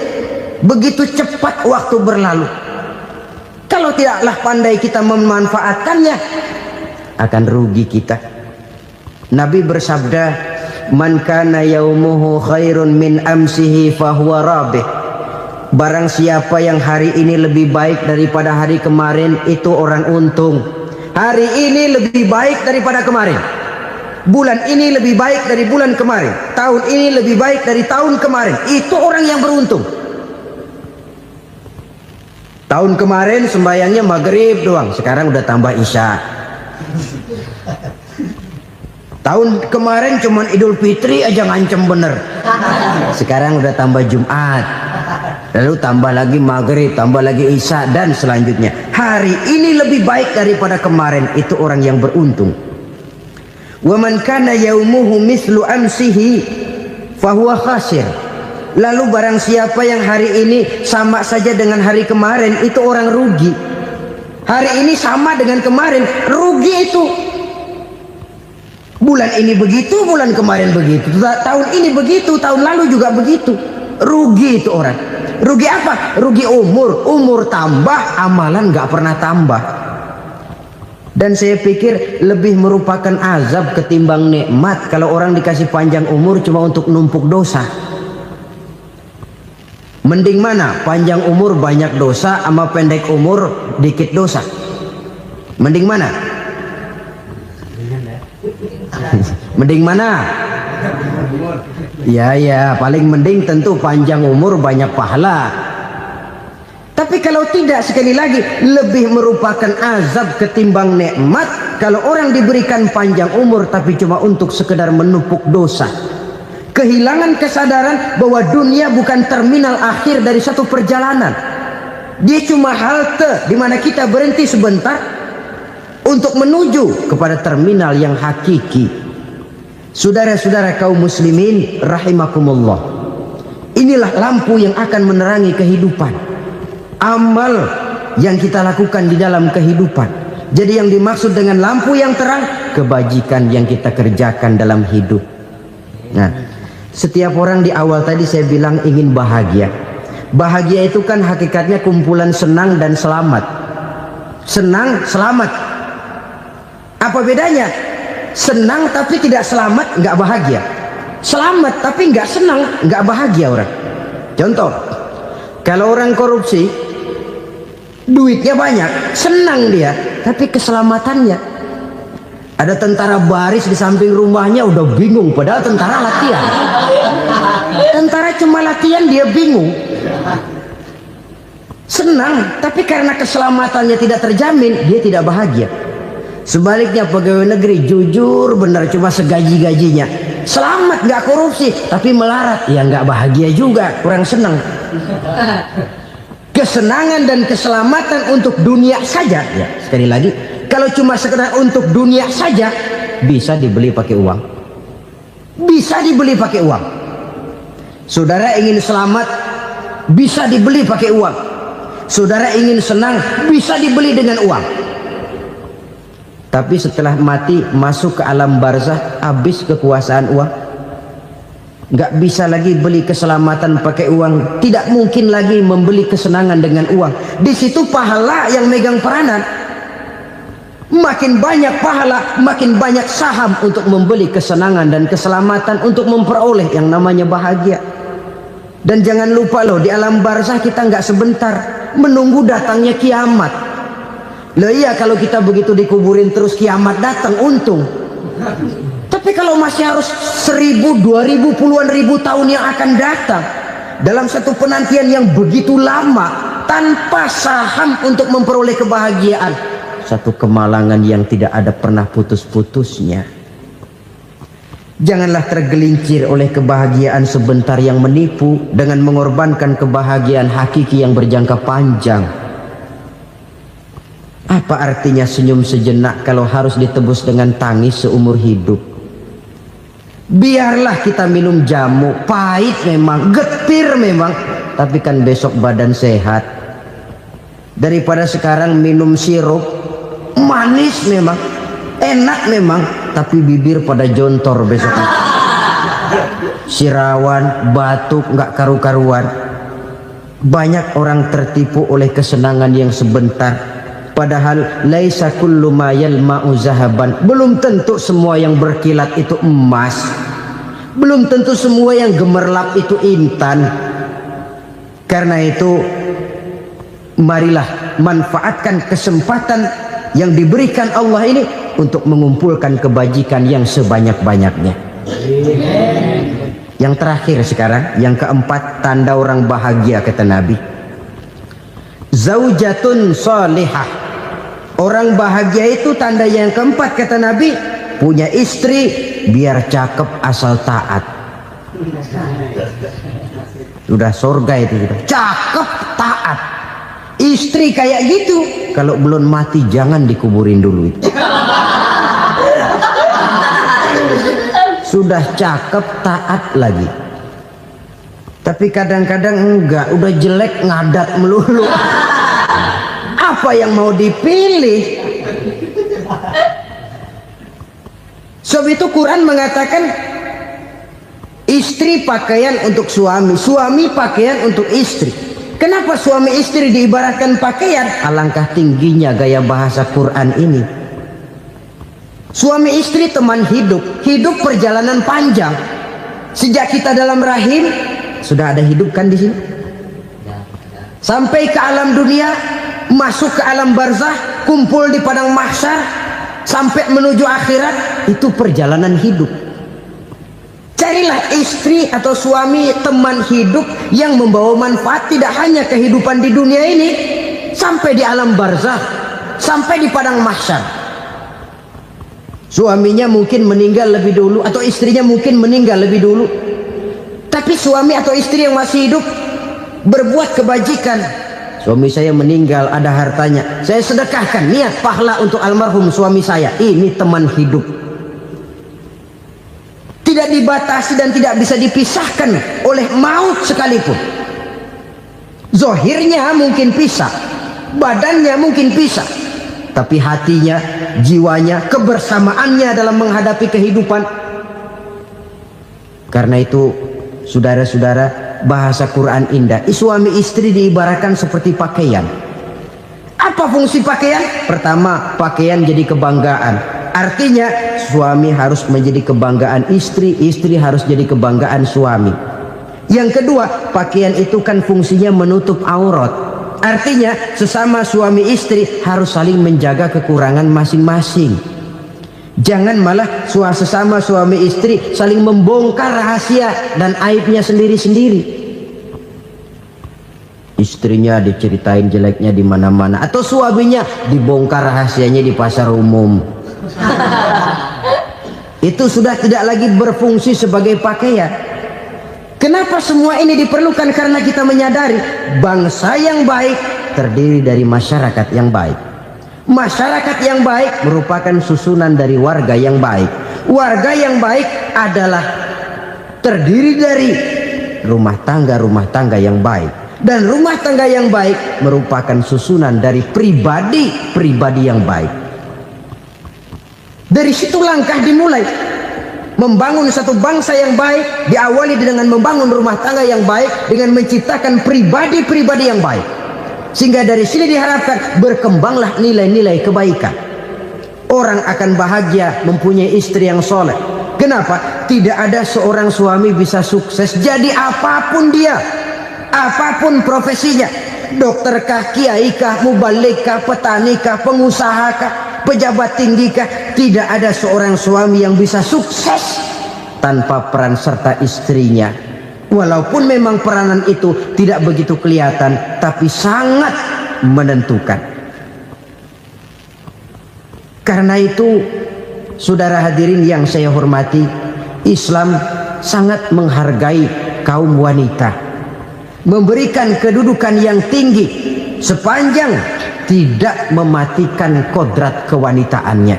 Begitu cepat waktu berlalu. Kalau tidaklah pandai kita memanfaatkannya, akan rugi kita. Nabi bersabda, "Man kana yaumuhu khairun min amsihi fahuwa rabih." Barang siapa yang hari ini lebih baik daripada hari kemarin, itu orang untung. Hari ini lebih baik daripada kemarin. Bulan ini lebih baik dari bulan kemarin. Tahun ini lebih baik dari tahun kemarin. Itu orang yang beruntung. Tahun kemarin sembahyangnya maghrib doang, sekarang udah tambah isya. Tahun kemarin cuman Idul Fitri aja ngancem bener, sekarang udah tambah Jumat, lalu tambah lagi maghrib, tambah lagi isya, dan selanjutnya. Hari ini lebih baik daripada kemarin, itu orang yang beruntung. Wa man kana yaumuhu mislu amsihi fahuwa khasir. Lalu barang siapa yang hari ini sama saja dengan hari kemarin, itu orang rugi. Hari ini sama dengan kemarin, rugi itu. Bulan ini begitu, bulan kemarin begitu, tahun ini begitu, tahun lalu juga begitu. Rugi itu orang. Rugi apa? Rugi umur. Umur tambah, amalan gak pernah tambah. Dan saya pikir lebih merupakan azab ketimbang nikmat kalau orang dikasih panjang umur cuma untuk numpuk dosa. Mending mana? Panjang umur banyak dosa sama pendek umur dikit dosa? Mending mana? Mending mana? Ya, paling mending tentu panjang umur banyak pahala. Tapi kalau tidak, sekali lagi, lebih merupakan azab ketimbang nikmat kalau orang diberikan panjang umur tapi cuma untuk sekedar menumpuk dosa. Kehilangan kesadaran bahwa dunia bukan terminal akhir dari satu perjalanan. Dia cuma halte di mana kita berhenti sebentar untuk menuju kepada terminal yang hakiki. Saudara-saudara kaum muslimin rahimakumullah, inilah lampu yang akan menerangi kehidupan. Amal yang kita lakukan di dalam kehidupan. Jadi yang dimaksud dengan lampu yang terang, kebajikan yang kita kerjakan dalam hidup. Nah, setiap orang di awal tadi saya bilang ingin bahagia. Bahagia itu kan hakikatnya kumpulan senang dan selamat. Senang, selamat. Apa bedanya? Senang tapi tidak selamat, nggak bahagia. Selamat tapi nggak senang, nggak bahagia orang. Contoh, kalau orang korupsi, duitnya banyak, senang dia, tapi keselamatannya. Ada tentara baris di samping rumahnya udah bingung, padahal tentara latihan. Tentara cuma latihan, dia bingung. Senang, tapi karena keselamatannya tidak terjamin, dia tidak bahagia. Sebaliknya pegawai negeri jujur benar, cuma segaji-gajinya. Selamat, nggak korupsi, tapi melarat, ya nggak bahagia juga, kurang senang. Kesenangan dan keselamatan untuk dunia saja, ya sekali lagi, kalau cuma sekedar untuk dunia saja, bisa dibeli pakai uang. Bisa dibeli pakai uang. Saudara ingin selamat, bisa dibeli pakai uang. Saudara ingin senang, bisa dibeli dengan uang. Tapi setelah mati, masuk ke alam barzah, habis kekuasaan uang. Nggak bisa lagi beli keselamatan pakai uang. Tidak mungkin lagi membeli kesenangan dengan uang. Di situ pahala yang megang peranan. Makin banyak pahala, makin banyak saham untuk membeli kesenangan dan keselamatan, untuk memperoleh yang namanya bahagia. Dan jangan lupa loh, di alam barzah kita nggak sebentar, menunggu datangnya kiamat. Loh iya, kalau kita begitu dikuburin terus kiamat datang, untung. Tapi kalau masih harus 1000, 2000, puluhan ribu tahun yang akan datang, dalam satu penantian yang begitu lama, tanpa saham untuk memperoleh kebahagiaan, satu kemalangan yang tidak ada pernah putus-putusnya. Janganlah tergelincir oleh kebahagiaan sebentar yang menipu dengan mengorbankan kebahagiaan hakiki yang berjangka panjang. Apa artinya senyum sejenak kalau harus ditebus dengan tangis seumur hidup? Biarlah kita minum jamu, pahit memang, getir memang, tapi kan besok badan sehat. Daripada sekarang minum sirup, manis memang, enak memang, tapi bibir pada jontor besok itu. Sirawan, batuk, nggak karu-karuan. Banyak orang tertipu oleh kesenangan yang sebentar, padahal laisa kullu ma yalma'u zahaban. Belum tentu semua yang berkilat itu emas, belum tentu semua yang gemerlap itu intan. Karena itu marilah manfaatkan kesempatan yang diberikan Allah ini untuk mengumpulkan kebajikan yang sebanyak-banyaknya. Yang terakhir sekarang, yang keempat, tanda orang bahagia kata Nabi. Zaujatun salihah. Orang bahagia itu tanda yang keempat kata Nabi, punya istri biar cakep asal taat. Sudah surga itu gitu. Cakep taat. Istri kayak gitu, kalau belum mati jangan dikuburin dulu itu. Sudah cakep taat lagi, tapi kadang-kadang enggak, udah jelek ngadat melulu. Apa yang mau dipilih? Sebab itu Quran mengatakan istri pakaian untuk suami, suami pakaian untuk istri. Kenapa suami istri diibaratkan pakaian? Alangkah tingginya gaya bahasa Quran ini. Suami istri teman hidup, hidup perjalanan panjang. Sejak kita dalam rahim sudah ada hidup kan di sini. Sampai ke alam dunia, masuk ke alam barzah, kumpul di padang mahsyar, sampai menuju akhirat, itu perjalanan hidup. Carilah istri atau suami teman hidup yang membawa manfaat tidak hanya kehidupan di dunia ini, sampai di alam barzah, sampai di padang mahsyar. Suaminya mungkin meninggal lebih dulu, atau istrinya mungkin meninggal lebih dulu, tapi suami atau istri yang masih hidup berbuat kebajikan. Suami saya meninggal, ada hartanya, saya sedekahkan, niat pahala untuk almarhum suami saya. Ini teman hidup, tidak dibatasi dan tidak bisa dipisahkan oleh maut sekalipun. Zohirnya mungkin pisah, badannya mungkin pisah, tapi hatinya, jiwanya, kebersamaannya dalam menghadapi kehidupan. Karena itu saudara-saudara, bahasa Quran indah. Suami istri diibaratkan seperti pakaian. Apa fungsi pakaian? Pertama, pakaian jadi kebanggaan. Artinya suami harus menjadi kebanggaan istri, istri harus jadi kebanggaan suami. Yang kedua, pakaian itu kan fungsinya menutup aurat. Artinya sesama suami istri harus saling menjaga kekurangan masing-masing. Jangan malah sesama suami istri saling membongkar rahasia dan aibnya sendiri-sendiri. Istrinya diceritain jeleknya di mana-mana, atau suaminya dibongkar rahasianya di pasar umum. Itu sudah tidak lagi berfungsi sebagai pakaian. Kenapa semua ini diperlukan? Karena kita menyadari bangsa yang baik terdiri dari masyarakat yang baik. Masyarakat yang baik merupakan susunan dari warga yang baik. Warga yang baik adalah terdiri dari rumah tangga yang baik. Dan rumah tangga yang baik merupakan susunan dari pribadi yang baik. Dari situ langkah dimulai. Membangun satu bangsa yang baik diawali dengan membangun rumah tangga yang baik, dengan menciptakan pribadi-pribadi yang baik. Sehingga dari sini diharapkan berkembanglah nilai-nilai kebaikan. Orang akan bahagia mempunyai istri yang soleh. Kenapa? Tidak ada seorang suami bisa sukses jadi apapun dia, apapun profesinya. Dokterkah, kiaikah, mubalikah, petanikah, pengusahakah, pejabat tinggikah, tidak ada seorang suami yang bisa sukses tanpa peran serta istrinya. Walaupun memang peranan itu tidak begitu kelihatan, tapi sangat menentukan. Karena itu, saudara hadirin yang saya hormati, Islam sangat menghargai kaum wanita, memberikan kedudukan yang tinggi sepanjang tidak mematikan kodrat kewanitaannya.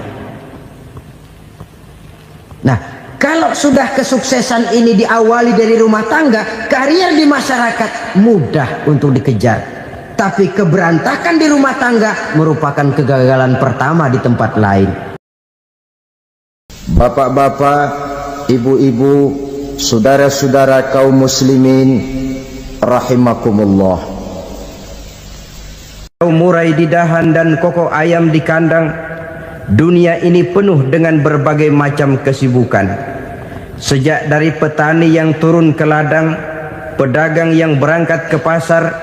Nah, kalau sudah kesuksesan ini diawali dari rumah tangga, karier di masyarakat mudah untuk dikejar. Tapi keberantakan di rumah tangga merupakan kegagalan pertama di tempat lain. Bapak-bapak, ibu-ibu, saudara-saudara kaum muslimin rahimakumullah. Murai di dahan dan koko ayam di kandang, dunia ini penuh dengan berbagai macam kesibukan. Sejak dari petani yang turun ke ladang, pedagang yang berangkat ke pasar,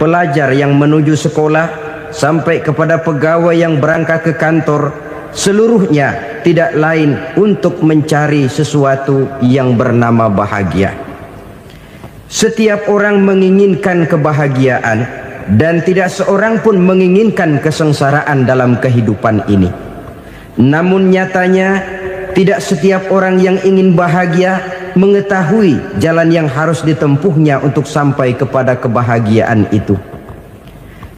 pelajar yang menuju sekolah, sampai kepada pegawai yang berangkat ke kantor, seluruhnya tidak lain untuk mencari sesuatu yang bernama bahagia. Setiap orang menginginkan kebahagiaan, dan tidak seorang pun menginginkan kesengsaraan dalam kehidupan ini. Namun nyatanya tidak setiap orang yang ingin bahagia mengetahui jalan yang harus ditempuhnya untuk sampai kepada kebahagiaan itu.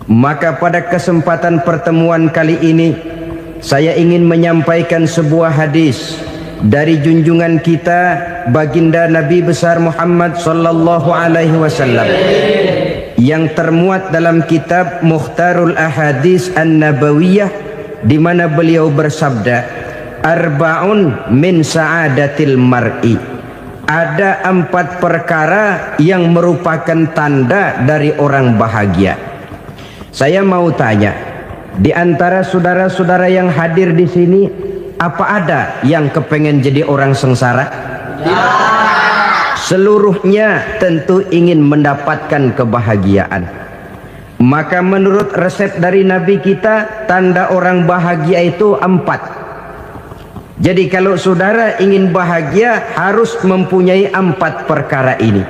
Maka pada kesempatan pertemuan kali ini, saya ingin menyampaikan sebuah hadis dari junjungan kita baginda Nabi besar Muhammad sallallahu alaihi wasallam yang termuat dalam kitab Mukhtarul Ahadits An-Nabawiyah, di mana beliau bersabda, arba'un min sa'adatil mar'i. Ada 4 perkara yang merupakan tanda dari orang bahagia. Saya mau tanya, di antara saudara-saudara yang hadir di sini, apa ada yang kepengen jadi orang sengsara? Seluruhnya tentu ingin mendapatkan kebahagiaan. Maka menurut resep dari Nabi kita, tanda orang bahagia itu 4. Jadi kalau saudara ingin bahagia, harus mempunyai 4 perkara ini.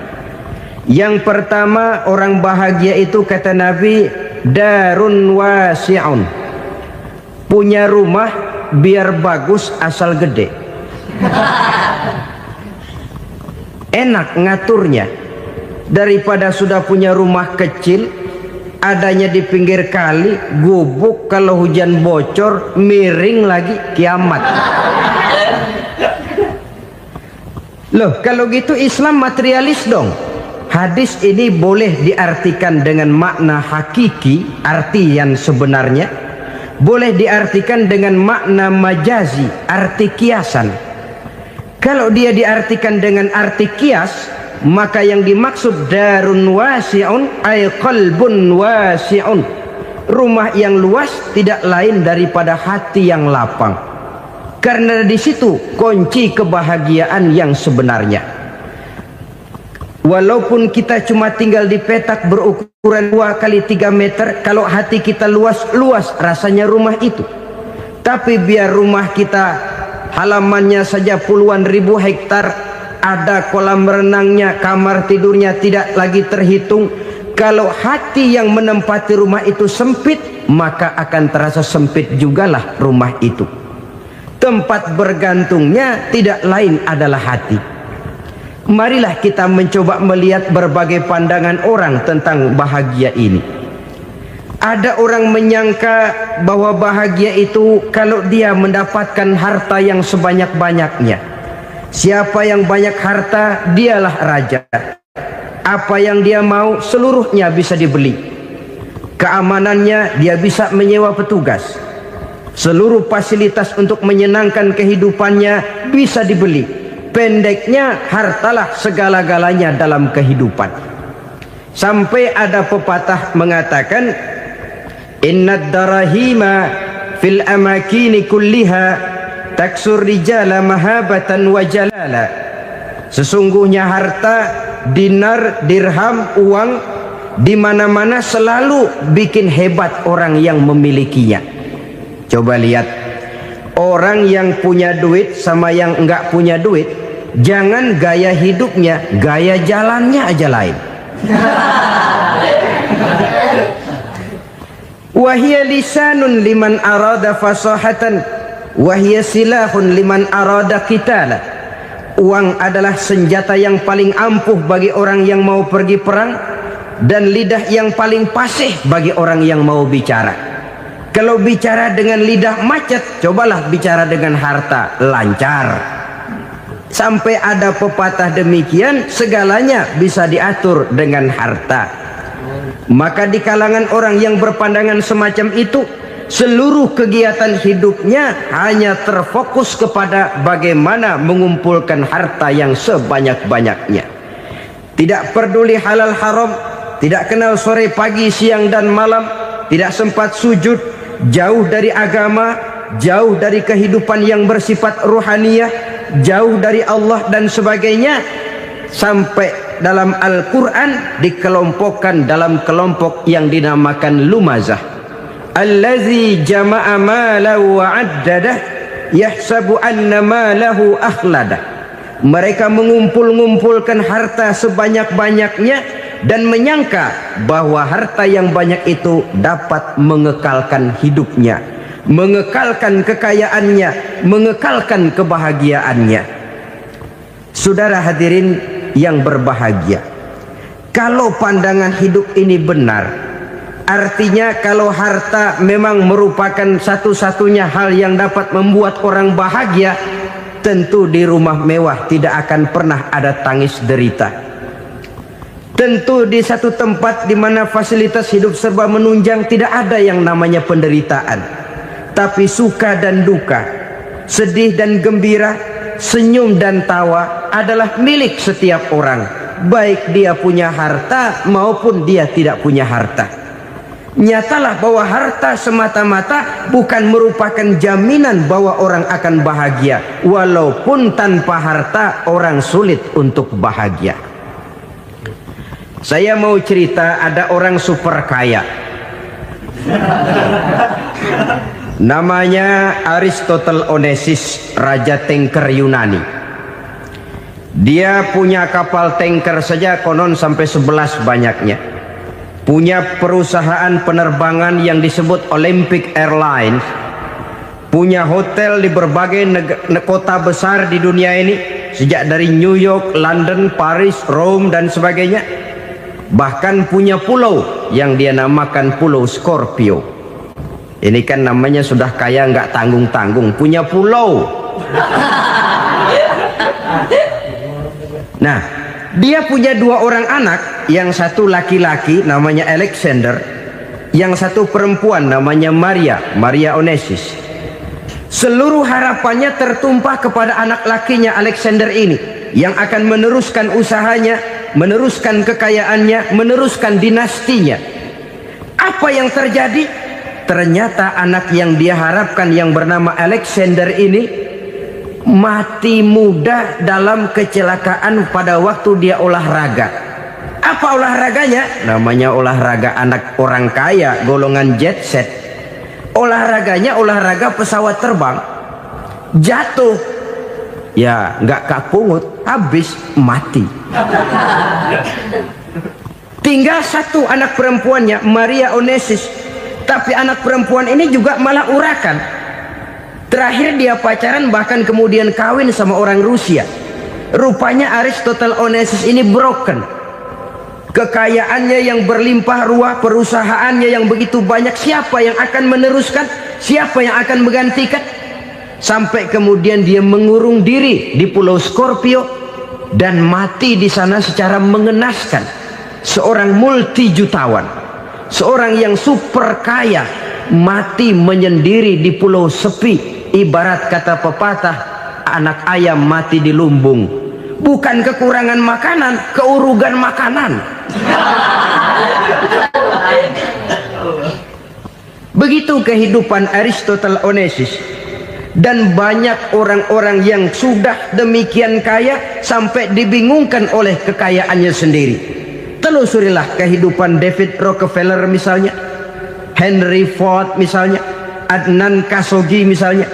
Yang pertama, orang bahagia itu kata Nabi, darun wasi'un. Punya rumah biar bagus asal gede. Enak ngaturnya, daripada sudah punya rumah kecil adanya di pinggir kali, gubuk, kalau hujan bocor, miring lagi, kiamat. Loh, kalau gitu Islam materialis dong. Hadis ini boleh diartikan dengan makna hakiki, arti yang sebenarnya, boleh diartikan dengan makna majazi, arti kiasan. Kalau dia diartikan dengan arti kias, maka yang dimaksud darun wasi'un ay qalbun wasi'un. Rumah yang luas tidak lain daripada hati yang lapang. Karena di situ kunci kebahagiaan yang sebenarnya. Walaupun kita cuma tinggal di petak berukuran 2 kali 3 meter, kalau hati kita luas-luas rasanya rumah itu. Tapi biar rumah kita halamannya saja puluhan ribu hektar, ada kolam renangnya, kamar tidurnya tidak lagi terhitung. Kalau hati yang menempati rumah itu sempit, maka akan terasa sempit jugalah rumah itu. Tempat bergantungnya tidak lain adalah hati. Marilah kita mencoba melihat berbagai pandangan orang tentang bahagia ini. Ada orang menyangka bahwa bahagia itu kalau dia mendapatkan harta yang sebanyak-banyaknya. Siapa yang banyak harta, dialah raja. Apa yang dia mau, seluruhnya bisa dibeli. Keamanannya, dia bisa menyewa petugas. Seluruh fasilitas untuk menyenangkan kehidupannya bisa dibeli. Pendeknya, hartalah segala-galanya dalam kehidupan. Sampai ada pepatah mengatakan, innad darahima fil amakini kulliha taksur rijala mahabatan wa jalala. Sesungguhnya harta, dinar, dirham, uang di mana-mana selalu bikin hebat orang yang memilikinya. Coba lihat, orang yang punya duit sama yang enggak punya duit, jangan gaya hidupnya, gaya jalannya aja lain. Wahia lisanun liman arada fasahatan, wahia silahun liman arada qitala. Uang adalah senjata yang paling ampuh bagi orang yang mau pergi perang, dan lidah yang paling fasih bagi orang yang mau bicara. Kalau bicara dengan lidah macet, cobalah bicara dengan harta, lancar. Sampai ada pepatah demikian, segalanya bisa diatur dengan harta. Maka di kalangan orang yang berpandangan semacam itu, seluruh kegiatan hidupnya hanya terfokus kepada bagaimana mengumpulkan harta yang sebanyak-banyaknya. Tidak peduli halal haram, tidak kenal sore pagi siang dan malam, tidak sempat sujud, jauh dari agama, jauh dari kehidupan yang bersifat ruhaniyah, jauh dari Allah dan sebagainya. Sampai dalam Al-Quran dikelompokkan dalam kelompok yang dinamakan lumazah. Allazi jama'a malahu wa 'addadah yahsabu anna malahu akhladah. Mereka mengumpul-ngumpulkan harta sebanyak-banyaknya dan menyangka bahwa harta yang banyak itu dapat mengekalkan hidupnya, mengekalkan kekayaannya, mengekalkan kebahagiaannya. Saudara hadirin yang berbahagia, kalau pandangan hidup ini benar, artinya kalau harta memang merupakan satu-satunya hal yang dapat membuat orang bahagia, tentu di rumah mewah tidak akan pernah ada tangis derita. Tentu di satu tempat di mana fasilitas hidup serba menunjang tidak ada yang namanya penderitaan. Tapi suka dan duka, sedih dan gembira, senyum dan tawa adalah milik setiap orang, baik dia punya harta maupun dia tidak punya harta. Nyatalah bahwa harta semata-mata bukan merupakan jaminan bahwa orang akan bahagia, walaupun tanpa harta orang sulit untuk bahagia. Saya mau cerita, ada orang super kaya, namanya Aristotle Onesimus, raja tanker Yunani. Dia punya kapal tanker saja konon sampai 11 banyaknya. Punya perusahaan penerbangan yang disebut Olympic Airlines. Punya hotel di berbagai kota besar di dunia ini, sejak dari New York, London, Paris, Rome dan sebagainya. Bahkan punya pulau yang dia namakan Pulau Scorpio. Ini kan namanya sudah kaya nggak tanggung-tanggung, punya pulau. Nah, dia punya 2 orang anak, yang satu laki-laki namanya Alexander, yang satu perempuan namanya Maria Onesimus. Seluruh harapannya tertumpah kepada anak lakinya Alexander ini, yang akan meneruskan usahanya, meneruskan kekayaannya, meneruskan dinastinya. Apa yang terjadi? Ternyata anak yang dia harapkan yang bernama Alexander ini mati muda dalam kecelakaan pada waktu dia olahraga. Apa olahraganya? Namanya olahraga anak orang kaya, golongan jet set. Olahraganya olahraga pesawat terbang. Jatuh, ya nggak kapungut, habis mati. Tinggal satu anak perempuannya, Maria Onesimus. Tapi anak perempuan ini juga malah urakan. Terakhir dia pacaran, bahkan kemudian kawin sama orang Rusia. Rupanya Aristotle Onesimus ini broken. Kekayaannya yang berlimpah ruah, perusahaannya yang begitu banyak, siapa yang akan meneruskan? Siapa yang akan menggantikan? Sampai kemudian dia mengurung diri di Pulau Scorpio dan mati di sana secara mengenaskan. Seorang multi jutawan, seorang yang super kaya, mati menyendiri di pulau sepi. Ibarat kata pepatah, anak ayam mati di lumbung. Bukan kekurangan makanan, keurugan makanan. Begitu kehidupan Aristotle Onesimus. Dan banyak orang-orang yang sudah demikian kaya sampai dibingungkan oleh kekayaannya sendiri. Telusurilah kehidupan David Rockefeller misalnya, Henry Ford misalnya, Adnan Khashoggi misalnya.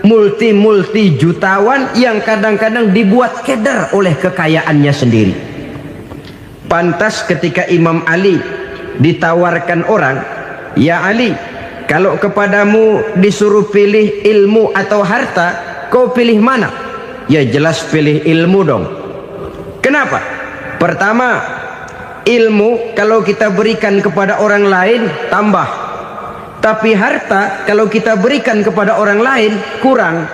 Multi jutawan yang kadang-kadang dibuat keder oleh kekayaannya sendiri. Pantas ketika Imam Ali ditawarkan orang, "Ya Ali, kalau kepadamu disuruh pilih ilmu atau harta, kau pilih mana?" Ya jelas pilih ilmu dong. Kenapa? Pertama, ilmu kalau kita berikan kepada orang lain tambah. Tapi harta kalau kita berikan kepada orang lain kurang.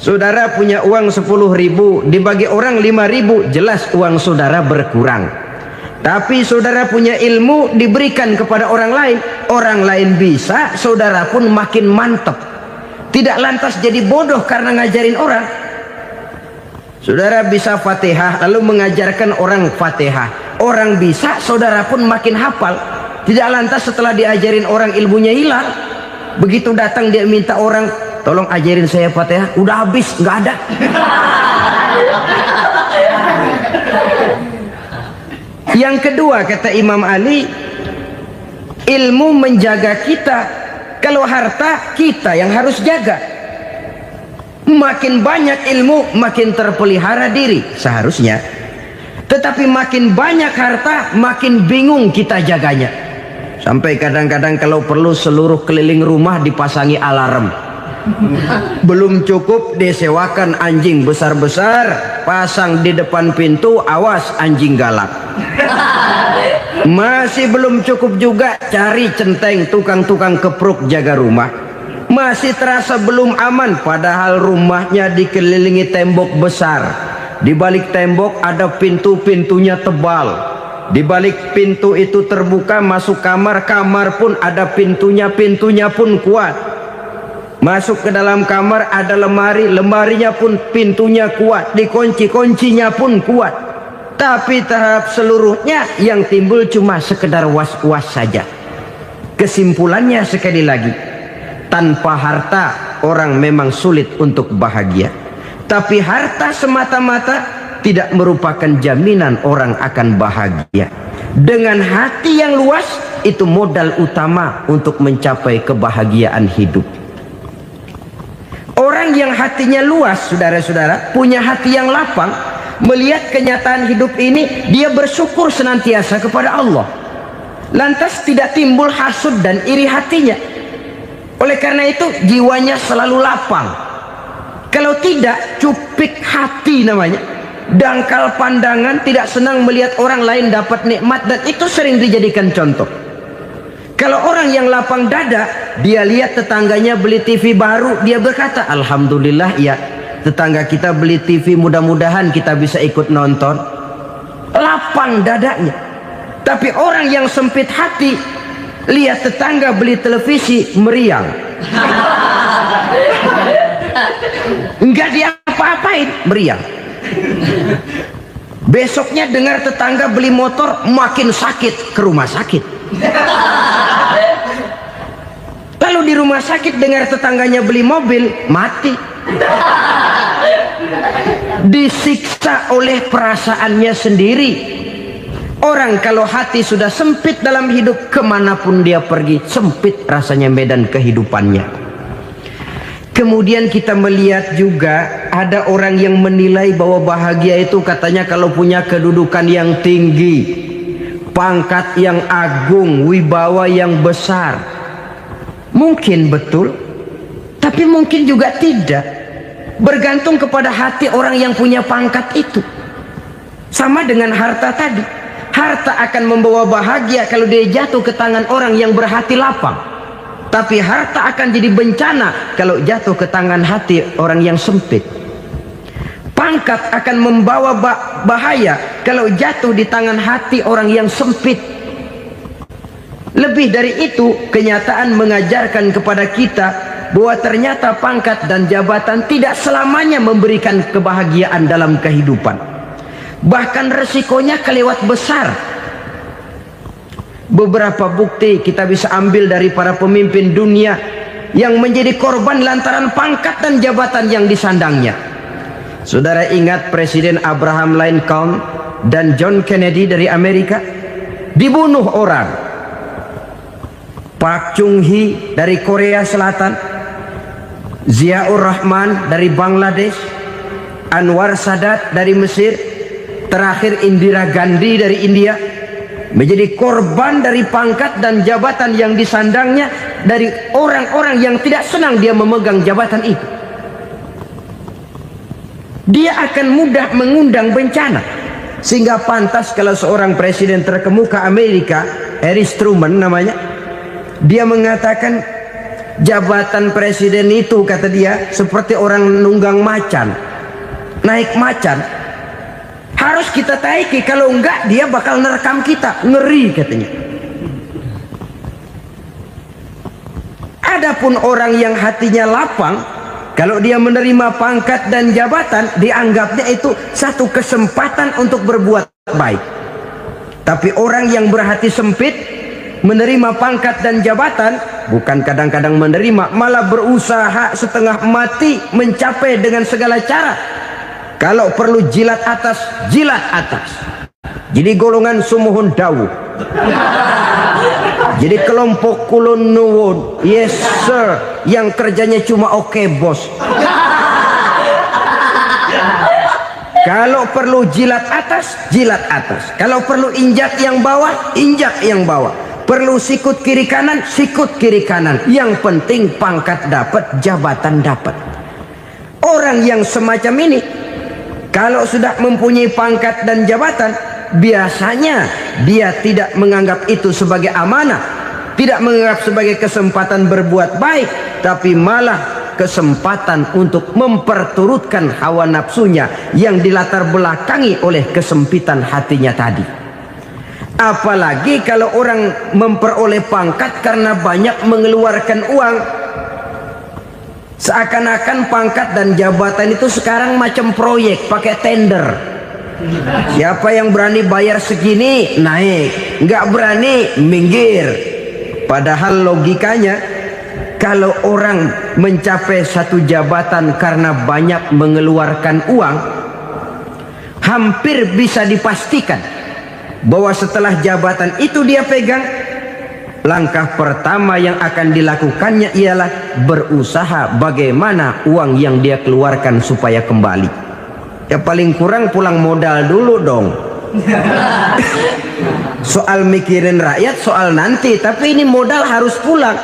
Saudara punya uang 10.000, dibagi orang 5.000, jelas uang saudara berkurang. Tapi saudara punya ilmu diberikan kepada orang lain bisa, saudara pun makin mantap. Tidak lantas jadi bodoh karena ngajarin orang. Saudara bisa Fatihah lalu mengajarkan orang Fatihah. Orang bisa, saudara pun makin hafal. Tidak lantas setelah diajarin orang ilmunya hilang. Begitu datang dia minta orang, tolong ajarin saya Fatihah, udah habis, nggak ada. Yang kedua kata Imam Ali, ilmu menjaga kita. Kalau harta, kita yang harus jaga. Makin banyak ilmu, makin terpelihara diri seharusnya. Tetapi makin banyak harta, makin bingung kita jaganya. Sampai kadang-kadang kalau perlu seluruh keliling rumah dipasangi alarm. Belum cukup disewakan anjing besar-besar, pasang di depan pintu, awas anjing galak. Masih belum cukup juga, cari centeng tukang-tukang kepruk jaga rumah. Masih terasa belum aman, padahal rumahnya dikelilingi tembok besar. Di balik tembok ada pintu-pintunya tebal. Di balik pintu itu terbuka masuk kamar, kamar pun ada pintunya, pintunya pun kuat. Masuk ke dalam kamar ada lemari, lemarinya pun pintunya kuat, dikunci, kuncinya pun kuat. Tapi terhadap seluruhnya yang timbul cuma sekedar was-was saja. Kesimpulannya sekali lagi, tanpa harta orang memang sulit untuk bahagia. Tapi harta semata-mata tidak merupakan jaminan orang akan bahagia. Dengan hati yang luas, itu modal utama untuk mencapai kebahagiaan hidup. Orang yang hatinya luas, saudara-saudara, punya hati yang lapang, melihat kenyataan hidup ini, dia bersyukur senantiasa kepada Allah. Lantas tidak timbul hasud dan iri hatinya. Oleh karena itu jiwanya selalu lapang. Kalau tidak, cupik hati namanya, dangkal pandangan, tidak senang melihat orang lain dapat nikmat, dan itu sering dijadikan contoh. Kalau orang yang lapang dada, dia lihat tetangganya beli TV baru, dia berkata, alhamdulillah ya, tetangga kita beli TV, mudah-mudahan kita bisa ikut nonton. Lapang dadanya. Tapi orang yang sempit hati, lihat tetangga beli televisi, meriang. Enggak diapa-apain, meriang. Besoknya dengar tetangga beli motor, makin sakit, ke rumah sakit. Lalu di rumah sakit dengar tetangganya beli mobil, mati. Disiksa oleh perasaannya sendiri. Orang kalau hati sudah sempit dalam hidup, kemanapun dia pergi, sempit rasanya medan kehidupannya. Kemudian kita melihat juga ada orang yang menilai bahwa bahagia itu katanya kalau punya kedudukan yang tinggi, pangkat yang agung, wibawa yang besar. Mungkin betul, tapi mungkin juga tidak. Bergantung kepada hati orang yang punya pangkat itu. Sama dengan harta tadi. Harta akan membawa bahagia kalau dia jatuh ke tangan orang yang berhati lapang. Tapi harta akan jadi bencana kalau jatuh ke tangan hati orang yang sempit. Pangkat akan membawa bahaya kalau jatuh di tangan hati orang yang sempit. Lebih dari itu, kenyataan mengajarkan kepada kita bahwa ternyata pangkat dan jabatan tidak selamanya memberikan kebahagiaan dalam kehidupan. Bahkan resikonya kelewat besar. Beberapa bukti kita bisa ambil dari para pemimpin dunia yang menjadi korban lantaran pangkat dan jabatan yang disandangnya. Saudara ingat Presiden Abraham Lincoln dan John Kennedy dari Amerika? Dibunuh orang. Park Chung-hee dari Korea Selatan, Ziaur Rahman dari Bangladesh, Anwar Sadat dari Mesir, terakhir Indira Gandhi dari India, menjadi korban dari pangkat dan jabatan yang disandangnya dari orang-orang yang tidak senang dia memegang jabatan itu. Dia akan mudah mengundang bencana. Sehingga pantas kalau seorang presiden terkemuka Amerika, Harry Truman namanya, dia mengatakan jabatan presiden itu, kata dia, seperti orang nunggang macan, naik macan. Harus kita taiki, kalau enggak dia bakal nerekam kita. Ngeri katanya. Adapun orang yang hatinya lapang, kalau dia menerima pangkat dan jabatan, dianggapnya itu satu kesempatan untuk berbuat baik. Tapi orang yang berhati sempit, menerima pangkat dan jabatan, bukan kadang-kadang menerima, malah berusaha setengah mati mencapai dengan segala cara. Kalau perlu jilat atas, jilat atas. Jadi golongan sumuhun dawuh. Jadi kelompok kulon nuwun, yes sir, yang kerjanya cuma oke bos. Kalau perlu jilat atas, jilat atas. Kalau perlu injak yang bawah, injak yang bawah. Perlu sikut kiri kanan, sikut kiri kanan. Yang penting pangkat dapat, jabatan dapat. Orang yang semacam ini, kalau sudah mempunyai pangkat dan jabatan, biasanya dia tidak menganggap itu sebagai amanah, tidak menganggap sebagai kesempatan berbuat baik, tapi malah kesempatan untuk memperturutkan hawa nafsunya yang dilatar belakangi oleh kesempitan hatinya tadi. Apalagi kalau orang memperoleh pangkat karena banyak mengeluarkan uang, seakan-akan pangkat dan jabatan itu sekarang macam proyek pakai tender. Siapa yang berani bayar segini naik, nggak berani minggir. Padahal logikanya, kalau orang mencapai satu jabatan karena banyak mengeluarkan uang, hampir bisa dipastikan bahwa setelah jabatan itu dia pegang, langkah pertama yang akan dilakukannya ialah berusaha bagaimana uang yang dia keluarkan supaya kembali. Ya paling kurang pulang modal dulu dong. Soal mikirin rakyat soal nanti, tapi ini modal harus pulang.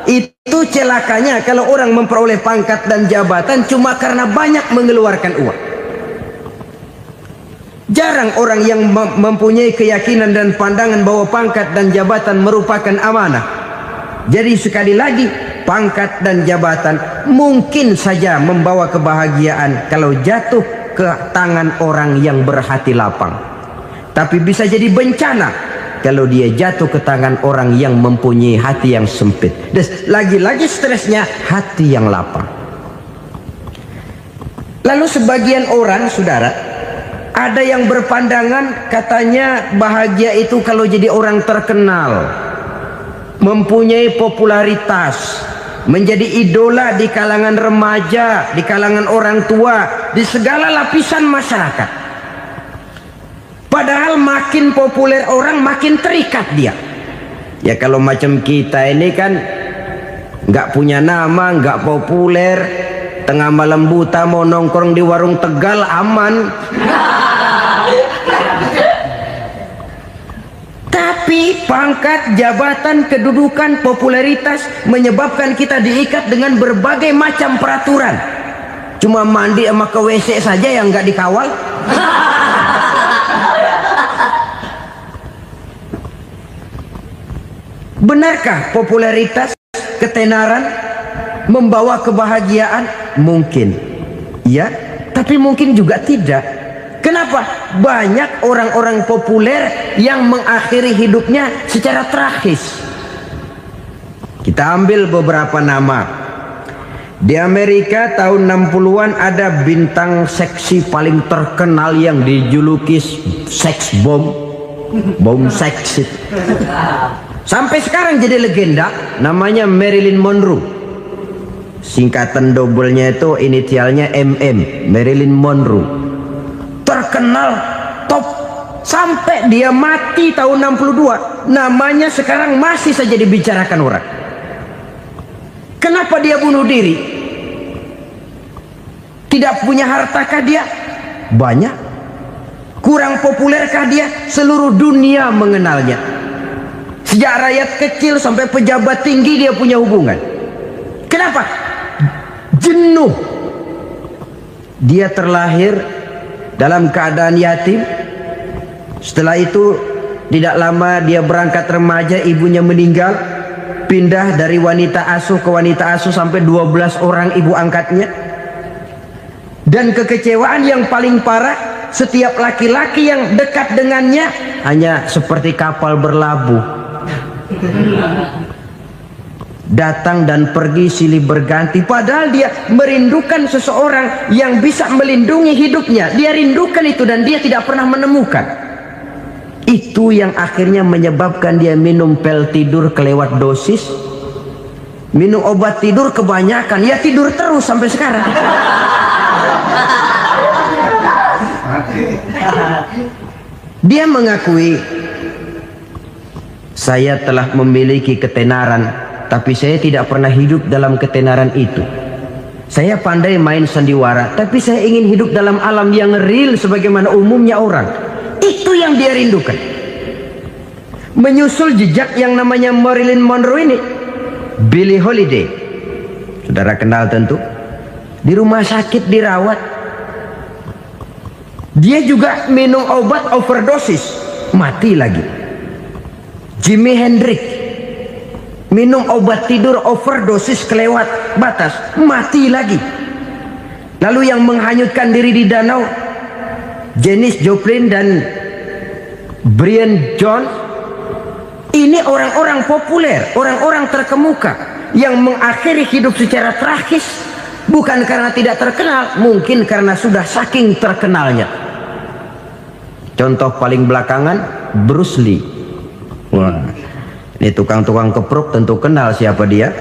Itu celakanya kalau orang memperoleh pangkat dan jabatan cuma karena banyak mengeluarkan uang. Jarang orang yang mempunyai keyakinan dan pandangan bahwa pangkat dan jabatan merupakan amanah. Jadi sekali lagi, pangkat dan jabatan mungkin saja membawa kebahagiaan kalau jatuh ke tangan orang yang berhati lapang. Tapi bisa jadi bencana kalau dia jatuh ke tangan orang yang mempunyai hati yang sempit. Dan lagi-lagi stresnya hati yang lapang. Lalu sebagian orang, saudara, ada yang berpandangan katanya bahagia itu kalau jadi orang terkenal, mempunyai popularitas, menjadi idola di kalangan remaja, di kalangan orang tua, di segala lapisan masyarakat. Padahal makin populer orang makin terikat dia. Ya kalau macam kita ini kan nggak punya nama, nggak populer, tengah malam buta mau nongkrong di warung Tegal aman. Tapi pangkat, jabatan, kedudukan, popularitas menyebabkan kita diikat dengan berbagai macam peraturan. Cuma mandi sama ke WC saja yang nggak dikawal. Benarkah popularitas, ketenaran membawa kebahagiaan? Mungkin ya, tapi mungkin juga tidak. Kenapa? Banyak orang-orang populer yang mengakhiri hidupnya secara tragis. Kita ambil beberapa nama. Di Amerika tahun 60-an ada bintang seksi paling terkenal yang dijuluki sex bomb, bom seks. Sampai sekarang jadi legenda, namanya Marilyn Monroe. Singkatan dobelnya itu inisialnya MM, Marilyn Monroe. Terkenal top sampai dia mati tahun 62, namanya sekarang masih saja dibicarakan orang. Kenapa dia bunuh diri? Tidak punya hartakah dia? Banyak. Kurang populerkah dia? Seluruh dunia mengenalnya. Sejak rakyat kecil sampai pejabat tinggi dia punya hubungan. Kenapa? Jenuh. Dia terlahir dalam keadaan yatim. Setelah itu tidak lama dia berangkat remaja, ibunya meninggal, pindah dari wanita asuh ke wanita asuh sampai 12 orang ibu angkatnya. Dan kekecewaan yang paling parah, setiap laki-laki yang dekat dengannya hanya seperti kapal berlabuh, datang dan pergi silih berganti, padahal dia merindukan seseorang yang bisa melindungi hidupnya. Dia rindukan itu dan dia tidak pernah menemukan. Itu yang akhirnya menyebabkan dia minum pil tidur kelewat dosis, minum obat tidur kebanyakan, ya tidur terus sampai sekarang. Dia mengakui, saya telah memiliki ketenaran, tapi saya tidak pernah hidup dalam ketenaran itu. Saya pandai main sandiwara, tapi saya ingin hidup dalam alam yang real sebagaimana umumnya orang. Itu yang dia rindukan. Menyusul jejak yang namanya Marilyn Monroe ini, Billie Holiday, saudara kenal tentu, di rumah sakit dirawat. Dia juga minum obat overdosis, mati lagi. Jimi Hendrix minum obat tidur overdosis kelewat batas, mati lagi. Lalu yang menghanyutkan diri di danau, Janis Joplin dan Brian Jones. Ini orang-orang populer, orang-orang terkemuka yang mengakhiri hidup secara tragis, bukan karena tidak terkenal, mungkin karena sudah saking terkenalnya. Contoh paling belakangan, Bruce Lee. Wah, ini tukang-tukang keprok tentu kenal siapa dia.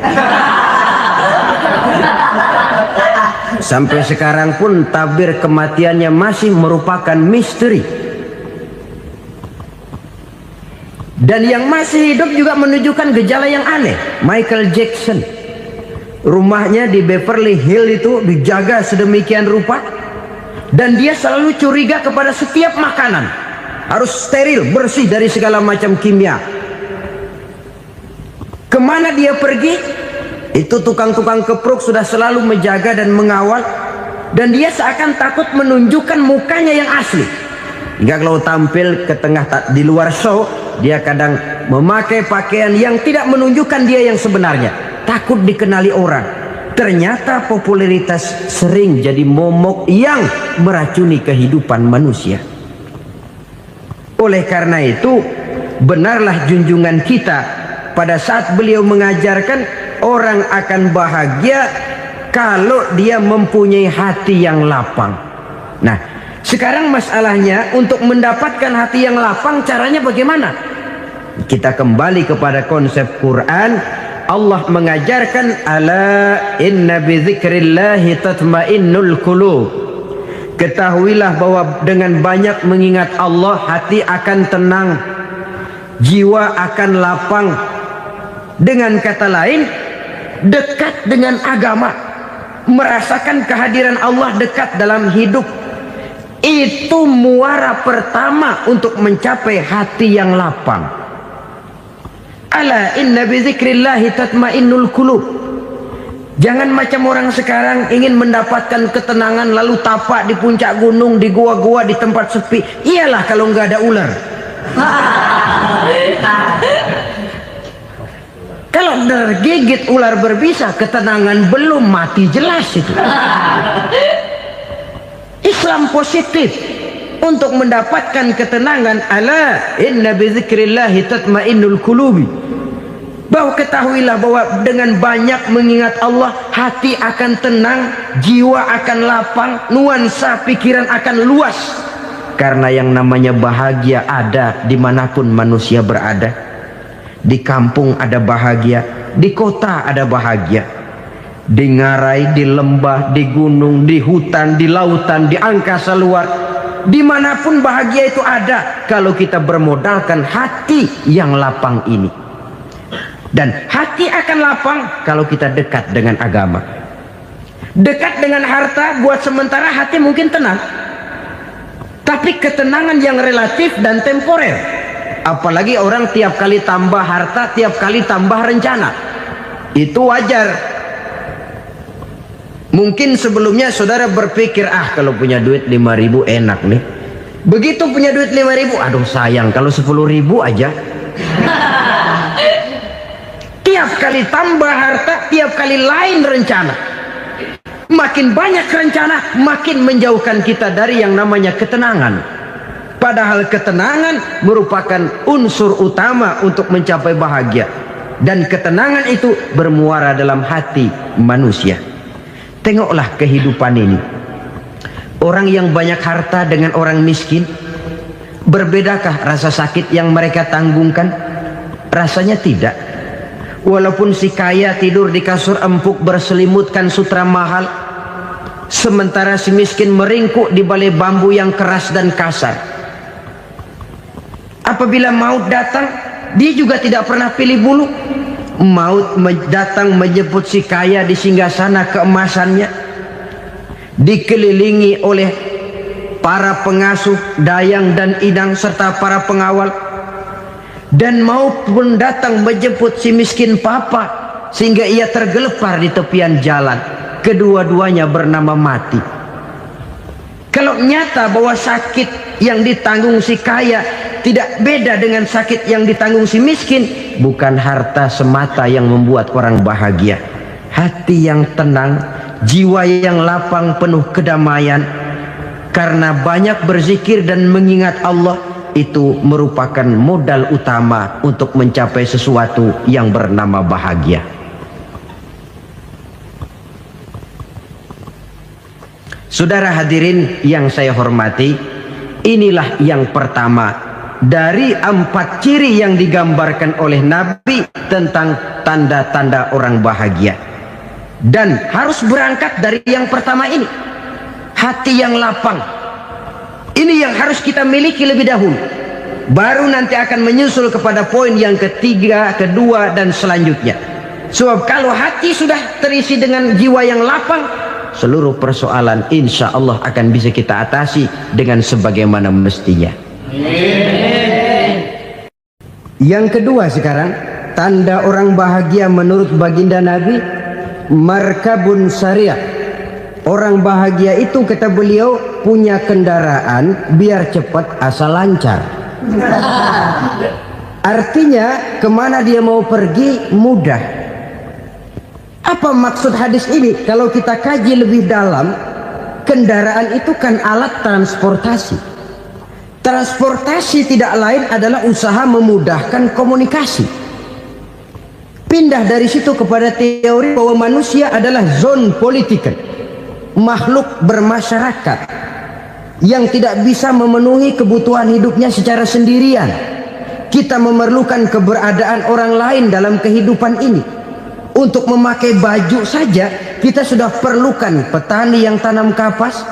Sampai sekarang pun tabir kematiannya masih merupakan misteri. Dan yang masih hidup juga menunjukkan gejala yang aneh. Michael Jackson, rumahnya di Beverly Hills itu dijaga sedemikian rupa, dan dia selalu curiga kepada setiap makanan harus steril, bersih dari segala macam kimia. Kemana dia pergi, itu tukang-tukang keprok sudah selalu menjaga dan mengawal, dan dia seakan takut menunjukkan mukanya yang asli. Hingga kalau tampil ke tengah di luar show, dia kadang memakai pakaian yang tidak menunjukkan dia yang sebenarnya, takut dikenali orang. Ternyata popularitas sering jadi momok yang meracuni kehidupan manusia. Oleh karena itu, benarlah junjungan kita pada saat beliau mengajarkan orang akan bahagia kalau dia mempunyai hati yang lapang. Nah, sekarang masalahnya untuk mendapatkan hati yang lapang, caranya bagaimana? Kita kembali kepada konsep Quran. Allah mengajarkan, ala inna bi dzikrillahi tatmainnul qulub. Ketahuilah bahwa dengan banyak mengingat Allah, hati akan tenang, jiwa akan lapang. Dengan kata lain, dekat dengan agama, merasakan kehadiran Allah dekat dalam hidup, itu muara pertama untuk mencapai hati yang lapang. Ala inna bi dzikrillahi tatmainnul qulub. Jangan macam orang sekarang ingin mendapatkan ketenangan lalu tapak di puncak gunung, di gua-gua, di tempat sepi. Iyalah kalau nggak ada ular. Kalau tergigit ular berbisa, ketenangan belum, mati jelas itu. Islam positif untuk mendapatkan ketenangan. Ala inna bi dzikrillahi tatmainnul qulubi. Bahwa ketahuilah bahwa dengan banyak mengingat Allah, hati akan tenang, jiwa akan lapang, nuansa pikiran akan luas. Karena yang namanya bahagia ada dimanapun manusia berada. Di kampung ada bahagia, di kota ada bahagia, di ngarai, di lembah, di gunung, di hutan, di lautan, di angkasa luar, dimanapun bahagia itu ada kalau kita bermodalkan hati yang lapang ini. Dan hati akan lapang kalau kita dekat dengan agama. Dekat dengan harta buat sementara hati mungkin tenang, tapi ketenangan yang relatif dan temporer. Apalagi orang tiap kali tambah harta, tiap kali tambah rencana, itu wajar. Mungkin sebelumnya saudara berpikir, kalau punya duit 5.000 enak nih. Begitu punya duit 5.000, aduh sayang kalau 10.000 aja. Tiap kali tambah harta, tiap kali lain rencana. Makin banyak rencana, makin menjauhkan kita dari yang namanya ketenangan. Padahal ketenangan merupakan unsur utama untuk mencapai bahagia. Dan ketenangan itu bermuara dalam hati manusia. Tengoklah kehidupan ini. Orang yang banyak harta dengan orang miskin, berbedakah rasa sakit yang mereka tanggungkan? Rasanya tidak. Walaupun si kaya tidur di kasur empuk berselimutkan sutra mahal, sementara si miskin meringkuk di balai bambu yang keras dan kasar. Apabila maut datang, dia juga tidak pernah pilih bulu. Maut datang menjemput si kaya di singgasana keemasannya, dikelilingi oleh para pengasuh, dayang dan idang serta para pengawal. Dan maut pun datang menjemput si miskin papa, sehingga ia tergelepar di tepian jalan. Kedua-duanya bernama mati. Kalau nyata bahwa sakit yang ditanggung si kaya tidak beda dengan sakit yang ditanggung si miskin, bukan harta semata yang membuat orang bahagia. Hati yang tenang, jiwa yang lapang penuh kedamaian, karena banyak berzikir dan mengingat Allah, itu merupakan modal utama untuk mencapai sesuatu yang bernama bahagia. Saudara hadirin yang saya hormati, inilah yang pertama dari 4 ciri yang digambarkan oleh Nabi tentang tanda-tanda orang bahagia. Dan harus berangkat dari yang pertama ini, hati yang lapang. Ini yang harus kita miliki lebih dahulu. Baru nanti akan menyusul kepada poin yang ketiga, kedua, dan selanjutnya. Sebab kalau hati sudah terisi dengan jiwa yang lapang, seluruh persoalan insya Allah akan bisa kita atasi dengan sebagaimana mestinya. Yang kedua sekarang, tanda orang bahagia menurut baginda Nabi, markabun syariah. Orang bahagia itu, kata beliau, punya kendaraan biar cepat asal lancar. Artinya kemana dia mau pergi mudah. Apa maksud hadis ini? Kalau kita kaji lebih dalam, kendaraan itu kan alat transportasi. Transportasi tidak lain adalah usaha memudahkan komunikasi. Pindah dari situ kepada teori bahwa manusia adalah zon political, makhluk bermasyarakat yang tidak bisa memenuhi kebutuhan hidupnya secara sendirian. Kita memerlukan keberadaan orang lain dalam kehidupan ini. Untuk memakai baju saja kita sudah perlukan petani yang tanam kapas,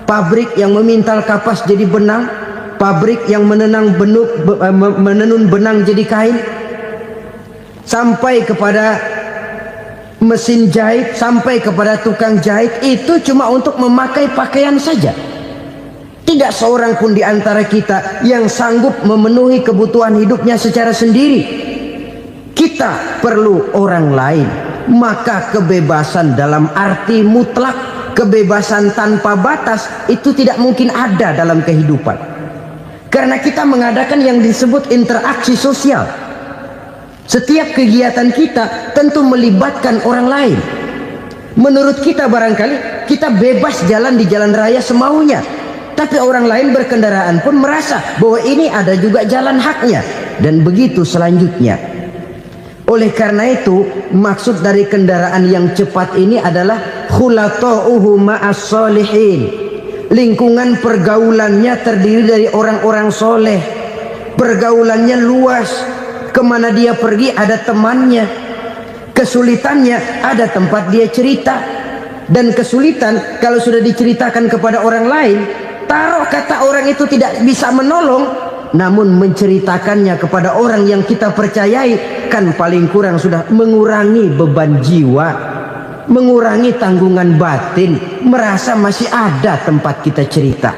pabrik yang memintal kapas jadi benang, pabrik yang menenun benang jadi kain, sampai kepada mesin jahit, sampai kepada tukang jahit. Itu cuma untuk memakai pakaian saja. Tidak seorang pun di antara kita yang sanggup memenuhi kebutuhan hidupnya secara sendiri. Kita perlu orang lain. Maka kebebasan dalam arti mutlak, kebebasan tanpa batas, itu tidak mungkin ada dalam kehidupan. Karena kita mengadakan yang disebut interaksi sosial. Setiap kegiatan kita tentu melibatkan orang lain. Menurut kita barangkali kita bebas jalan di jalan raya semaunya, tapi orang lain berkendaraan pun merasa bahwa ini ada juga jalan haknya, dan begitu selanjutnya. Oleh karena itu, maksud dari kendaraan yang cepat ini adalah khulata'uhu ma'as solihin. Lingkungan pergaulannya terdiri dari orang-orang soleh. Pergaulannya luas. Kemana dia pergi ada temannya. Kesulitannya ada tempat dia cerita. Dan kesulitan kalau sudah diceritakan kepada orang lain, taruh kata orang itu tidak bisa menolong, namun menceritakannya kepada orang yang kita percayai, kan paling kurang sudah mengurangi beban jiwa, mengurangi tanggungan batin, merasa masih ada tempat kita cerita.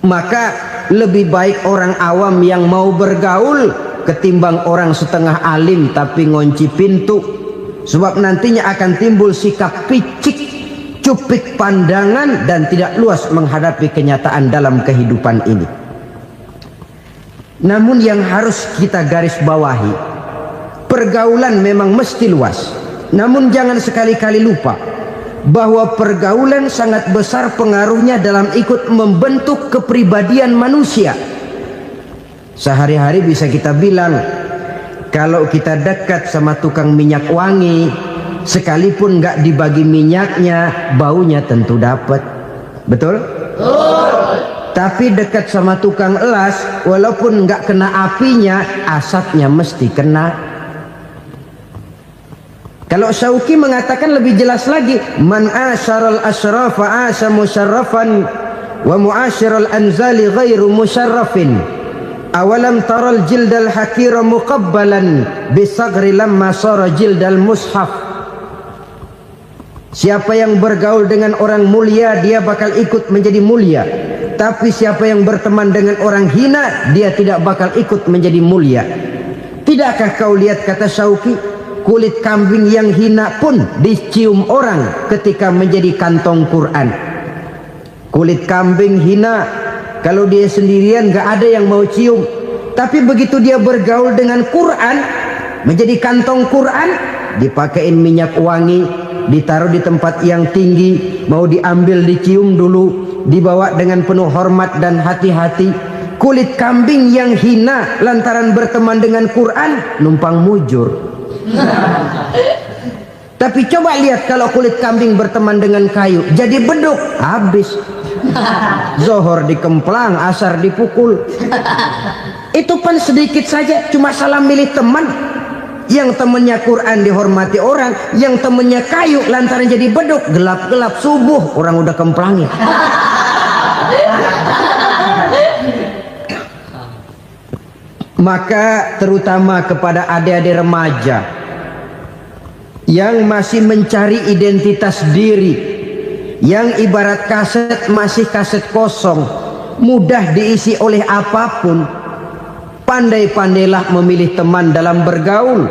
Maka lebih baik orang awam yang mau bergaul ketimbang orang setengah alim tapi ngunci pintu. Sebab nantinya akan timbul sikap picik, cupik pandangan, dan tidak luas menghadapi kenyataan dalam kehidupan ini. Namun yang harus kita garis bawahi, pergaulan memang mesti luas. Namun jangan sekali-kali lupa bahwa pergaulan sangat besar pengaruhnya dalam ikut membentuk kepribadian manusia. Sehari-hari bisa kita bilang, kalau kita dekat sama tukang minyak wangi, sekalipun nggak dibagi minyaknya, baunya tentu dapat. Betul? Tapi dekat sama tukang elas, walaupun nggak kena apinya, asapnya mesti kena. Kalau Syauqi mengatakan lebih jelas lagi, man asyaral asrafa asa musyarrafan wa muasyiral anzali ghairu musyarrafin. Awalam taral jildal hakira muqabbalan bisagri lamma sara jildal mushaf. Siapa yang bergaul dengan orang mulia, dia bakal ikut menjadi mulia. Tapi siapa yang berteman dengan orang hina, dia tidak bakal ikut menjadi mulia. Tidakkah kau lihat, kata Syauqi, kulit kambing yang hina pun dicium orang ketika menjadi kantong Quran. Kulit kambing hina, kalau dia sendirian gak ada yang mau cium. Tapi begitu dia bergaul dengan Quran, menjadi kantong Quran, dipakein minyak wangi, ditaruh di tempat yang tinggi, mau diambil dicium dulu, dibawa dengan penuh hormat dan hati-hati. Kulit kambing yang hina lantaran berteman dengan Quran, numpang mujur. Tapi coba lihat kalau kulit kambing berteman dengan kayu, jadi beduk, habis. Zohor dikemplang, asar dipukul. Itu pun sedikit saja, cuma salah milih teman. Yang temennya Quran dihormati orang, yang temennya kayu lantaran jadi beduk, gelap-gelap subuh orang udah kemplangnya. Maka terutama kepada adik-adik remaja yang masih mencari identitas diri, yang ibarat kaset masih kaset kosong, mudah diisi oleh apapun, pandai-pandailah memilih teman dalam bergaul.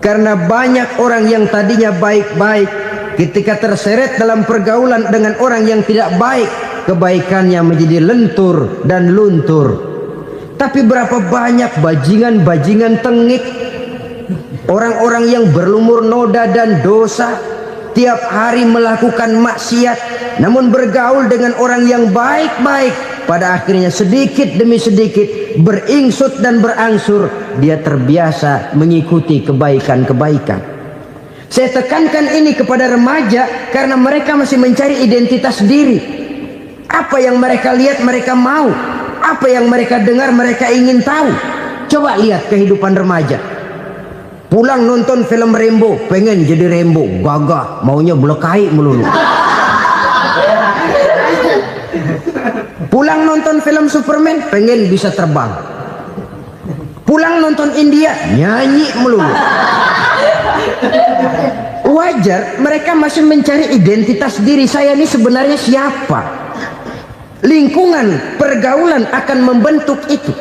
Karena banyak orang yang tadinya baik-baik, ketika terseret dalam pergaulan dengan orang yang tidak baik, kebaikannya menjadi lentur dan luntur. Tapi berapa banyak bajingan-bajingan tengik, orang-orang yang berlumur noda dan dosa, tiap hari melakukan maksiat, namun bergaul dengan orang yang baik-baik, pada akhirnya sedikit demi sedikit beringsut dan berangsur dia terbiasa mengikuti kebaikan-kebaikan. Saya tekankan ini kepada remaja karena mereka masih mencari identitas diri. Apa yang mereka lihat mereka mau, apa yang mereka dengar mereka ingin tahu. Coba lihat kehidupan remaja. Pulang nonton film Rambo, pengen jadi Rambo, gagah, maunya belekai melulu. Pulang nonton film Superman, pengen bisa terbang. Pulang nonton India, nyanyi melulu. Wajar, mereka masih mencari identitas diri. Saya ini sebenarnya siapa? Lingkungan, pergaulan akan membentuk itu.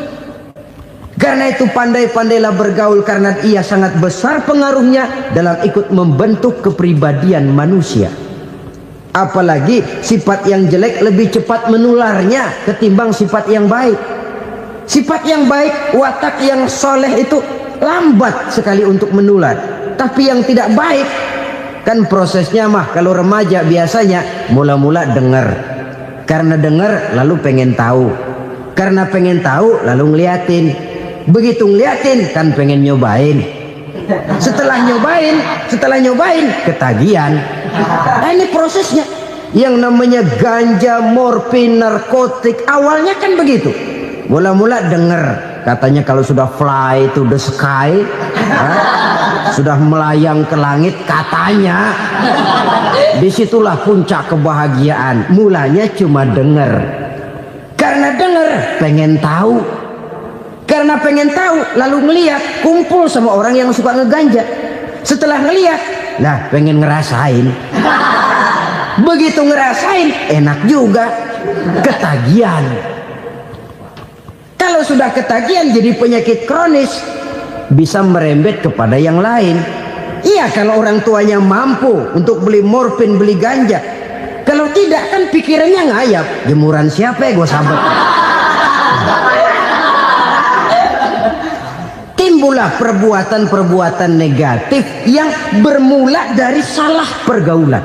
Karena itu pandai-pandailah bergaul, karena ia sangat besar pengaruhnya dalam ikut membentuk kepribadian manusia. Apalagi sifat yang jelek lebih cepat menularnya ketimbang sifat yang baik. Sifat yang baik, watak yang soleh itu lambat sekali untuk menular. Tapi yang tidak baik, kan prosesnya mah kalau remaja biasanya mula-mula dengar. Karena dengar lalu pengen tahu, karena pengen tahu lalu ngeliatin, begitu ngeliatin kan pengen nyobain, setelah nyobain ketagihan. Nah, ini prosesnya. Yang namanya ganja, morfin, narkotik awalnya kan begitu. Mula-mula dengar katanya kalau sudah fly to the sky, sudah melayang ke langit katanya, disitulah puncak kebahagiaan. Mulanya cuma dengar, karena dengar pengen tahu, karena pengen tahu lalu ngeliat, kumpul sama orang yang suka ngeganja. Setelah ngeliat, lah pengen ngerasain. Begitu ngerasain enak juga, ketagihan. Kalau sudah ketagihan jadi penyakit kronis, bisa merembet kepada yang lain. Iya, kalau orang tuanya mampu untuk beli morfin, beli ganja. Kalau tidak kan pikirannya ngayap, jemuran siapa ya gue sahabat. Timbullah perbuatan-perbuatan negatif yang bermula dari salah pergaulan.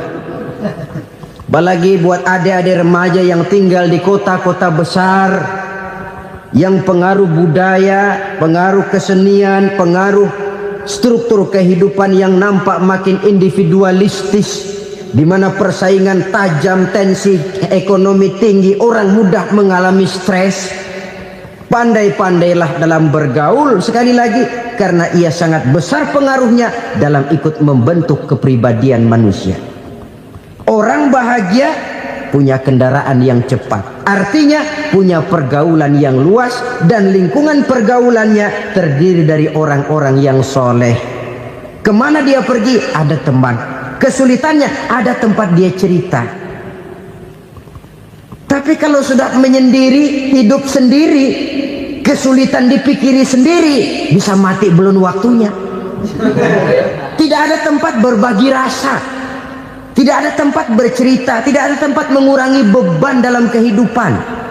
Apalagi buat adik-adik remaja yang tinggal di kota-kota besar, yang pengaruh budaya, pengaruh kesenian, pengaruh struktur kehidupan yang nampak makin individualistis, di mana persaingan tajam, tensi ekonomi tinggi, orang mudah mengalami stres. Pandai-pandailah dalam bergaul, sekali lagi, karena ia sangat besar pengaruhnya dalam ikut membentuk kepribadian manusia. Orang bahagia punya kendaraan yang cepat, artinya punya pergaulan yang luas, dan lingkungan pergaulannya terdiri dari orang-orang yang soleh. Kemana dia pergi, ada teman. Kesulitannya, ada tempat dia cerita. Tapi kalau sudah menyendiri, hidup sendiri, kesulitan dipikiri sendiri, bisa mati belum waktunya. Tidak ada tempat berbagi rasa, tidak ada tempat bercerita, tidak ada tempat mengurangi beban dalam kehidupan.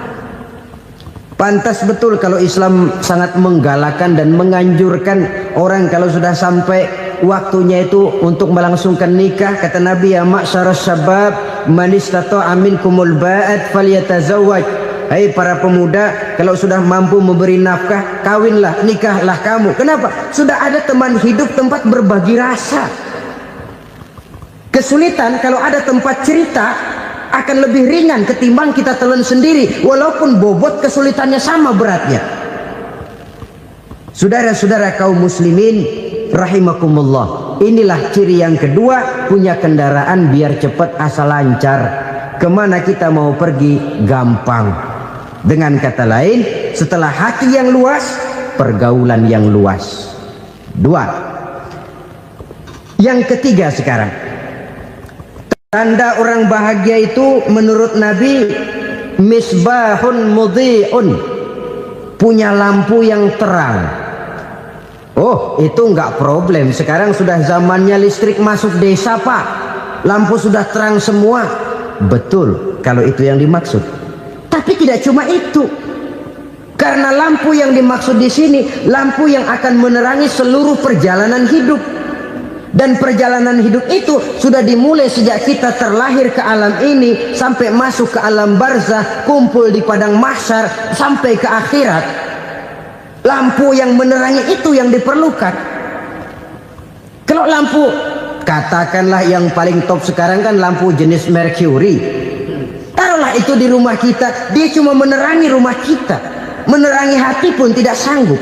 Pantas betul kalau Islam sangat menggalakkan dan menganjurkan orang kalau sudah sampai waktunya itu untuk melangsungkan nikah. Kata Nabi, ya ma'syaras syabab man istata'a minkumul ba'at falyatazawwaj. Hai para pemuda, kalau sudah mampu memberi nafkah, kawinlah, nikahlah kamu. Kenapa? Sudah ada teman hidup, tempat berbagi rasa. Kesulitan kalau ada tempat cerita akan lebih ringan ketimbang kita telan sendiri, walaupun bobot kesulitannya sama beratnya. Saudara-saudara kaum muslimin rahimakumullah, inilah ciri yang kedua, punya kendaraan biar cepat asal lancar. Kemana kita mau pergi gampang. Dengan kata lain, setelah hati yang luas, pergaulan yang luas. Dua. Yang ketiga sekarang, tanda orang bahagia itu menurut Nabi, misbahun mudhi'un, punya lampu yang terang. Oh, itu enggak problem. Sekarang sudah zamannya listrik masuk desa, Pak. Lampu sudah terang semua. Betul, kalau itu yang dimaksud. Tapi tidak cuma itu. Karena lampu yang dimaksud di sini, lampu yang akan menerangi seluruh perjalanan hidup. Dan perjalanan hidup itu sudah dimulai sejak kita terlahir ke alam ini, sampai masuk ke alam barzah, kumpul di padang mahsyar, sampai ke akhirat. Lampu yang menerangi itu yang diperlukan. Kalau lampu, katakanlah yang paling top sekarang kan lampu jenis Mercury. Taruhlah itu di rumah kita, dia cuma menerangi rumah kita, menerangi hati pun tidak sanggup.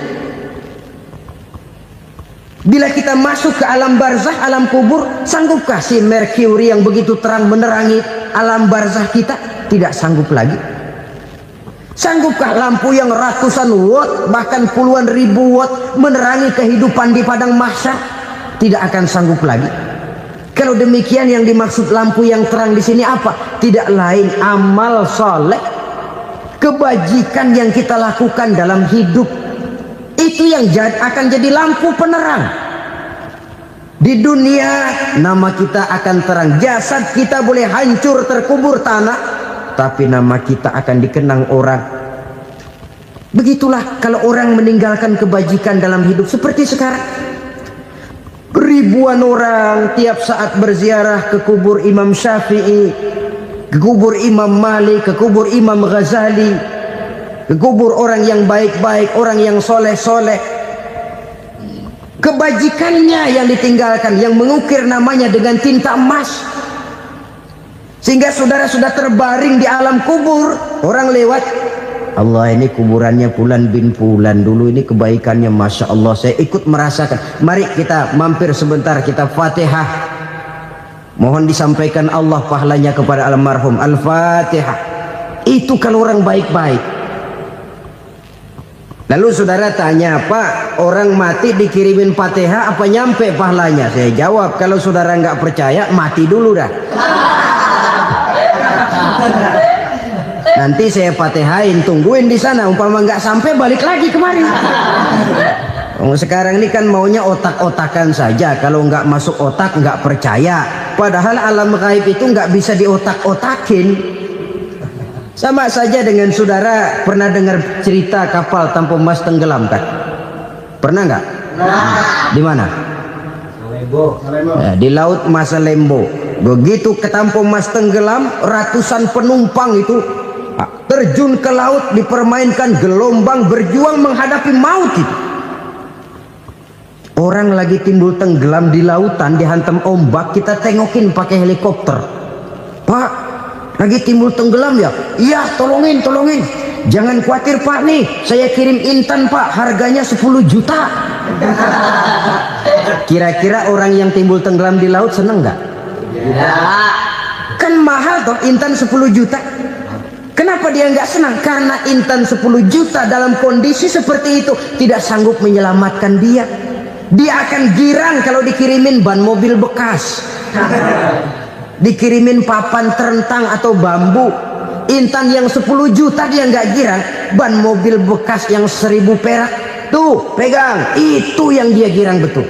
Bila kita masuk ke alam barzah, alam kubur, sanggupkah si Mercury yang begitu terang menerangi alam barzah kita? Tidak sanggup lagi. Sanggupkah lampu yang ratusan watt, bahkan puluhan ribu watt menerangi kehidupan di padang mahsyar? Tidak akan sanggup lagi. Kalau demikian, yang dimaksud lampu yang terang di sini apa? Tidak lain amal soleh, kebajikan yang kita lakukan dalam hidup. Itu yang akan jadi lampu penerang. Di dunia nama kita akan terang. Jasad kita boleh hancur terkubur tanah, tapi nama kita akan dikenang orang. Begitulah kalau orang meninggalkan kebajikan dalam hidup seperti sekarang. Ribuan orang tiap saat berziarah ke kubur Imam Syafi'i, ke kubur Imam Malik, ke kubur Imam Ghazali, ke kubur orang yang baik-baik, orang yang soleh-soleh. Kebajikannya yang ditinggalkan, yang mengukir namanya dengan tinta emas, sehingga saudara sudah terbaring di alam kubur. Orang lewat, Allah, ini kuburannya Fulan bin Fulan, dulu ini kebaikannya Masya Allah, saya ikut merasakan. Mari kita mampir sebentar, kita Fatihah, mohon disampaikan Allah pahalanya kepada almarhum. Al-Fatihah. Itu kalau orang baik-baik. Lalu saudara tanya, Pak, orang mati dikirimin Fatihah apa nyampe pahalanya? Saya jawab, kalau saudara nggak percaya, mati dulu dah. Nanti saya Fatihain, tungguin di sana. Umpama nggak sampai, balik lagi kemari. Sekarang ini kan maunya otak-otakan saja. Kalau nggak masuk otak, nggak percaya. Padahal alam gaib itu nggak bisa diotak-otakin. Sama saja dengan saudara pernah dengar cerita kapal tanpa emas tenggelam kan? Pernah nggak? Di mana? Di Laut Masa Lembo. Begitu ketampung Mas tenggelam, ratusan penumpang itu terjun ke laut, dipermainkan gelombang, berjuang menghadapi maut itu. Orang lagi timbul tenggelam di lautan, dihantam ombak, kita tengokin pakai helikopter. Pak, lagi timbul tenggelam ya? Iya, tolongin. Jangan khawatir Pak, nih saya kirim intan Pak, harganya 10 juta. Kira-kira orang yang timbul tenggelam di laut seneng nggak? Ya. Kan mahal toh intan 10 juta. Kenapa dia nggak senang? Karena intan 10 juta dalam kondisi seperti itu tidak sanggup menyelamatkan dia. Dia akan girang kalau dikirimin ban mobil bekas, dikirimin papan terentang atau bambu. Intan yang 10 juta dia nggak girang, ban mobil bekas yang 1000 perak tuh pegang, itu yang dia girang betul.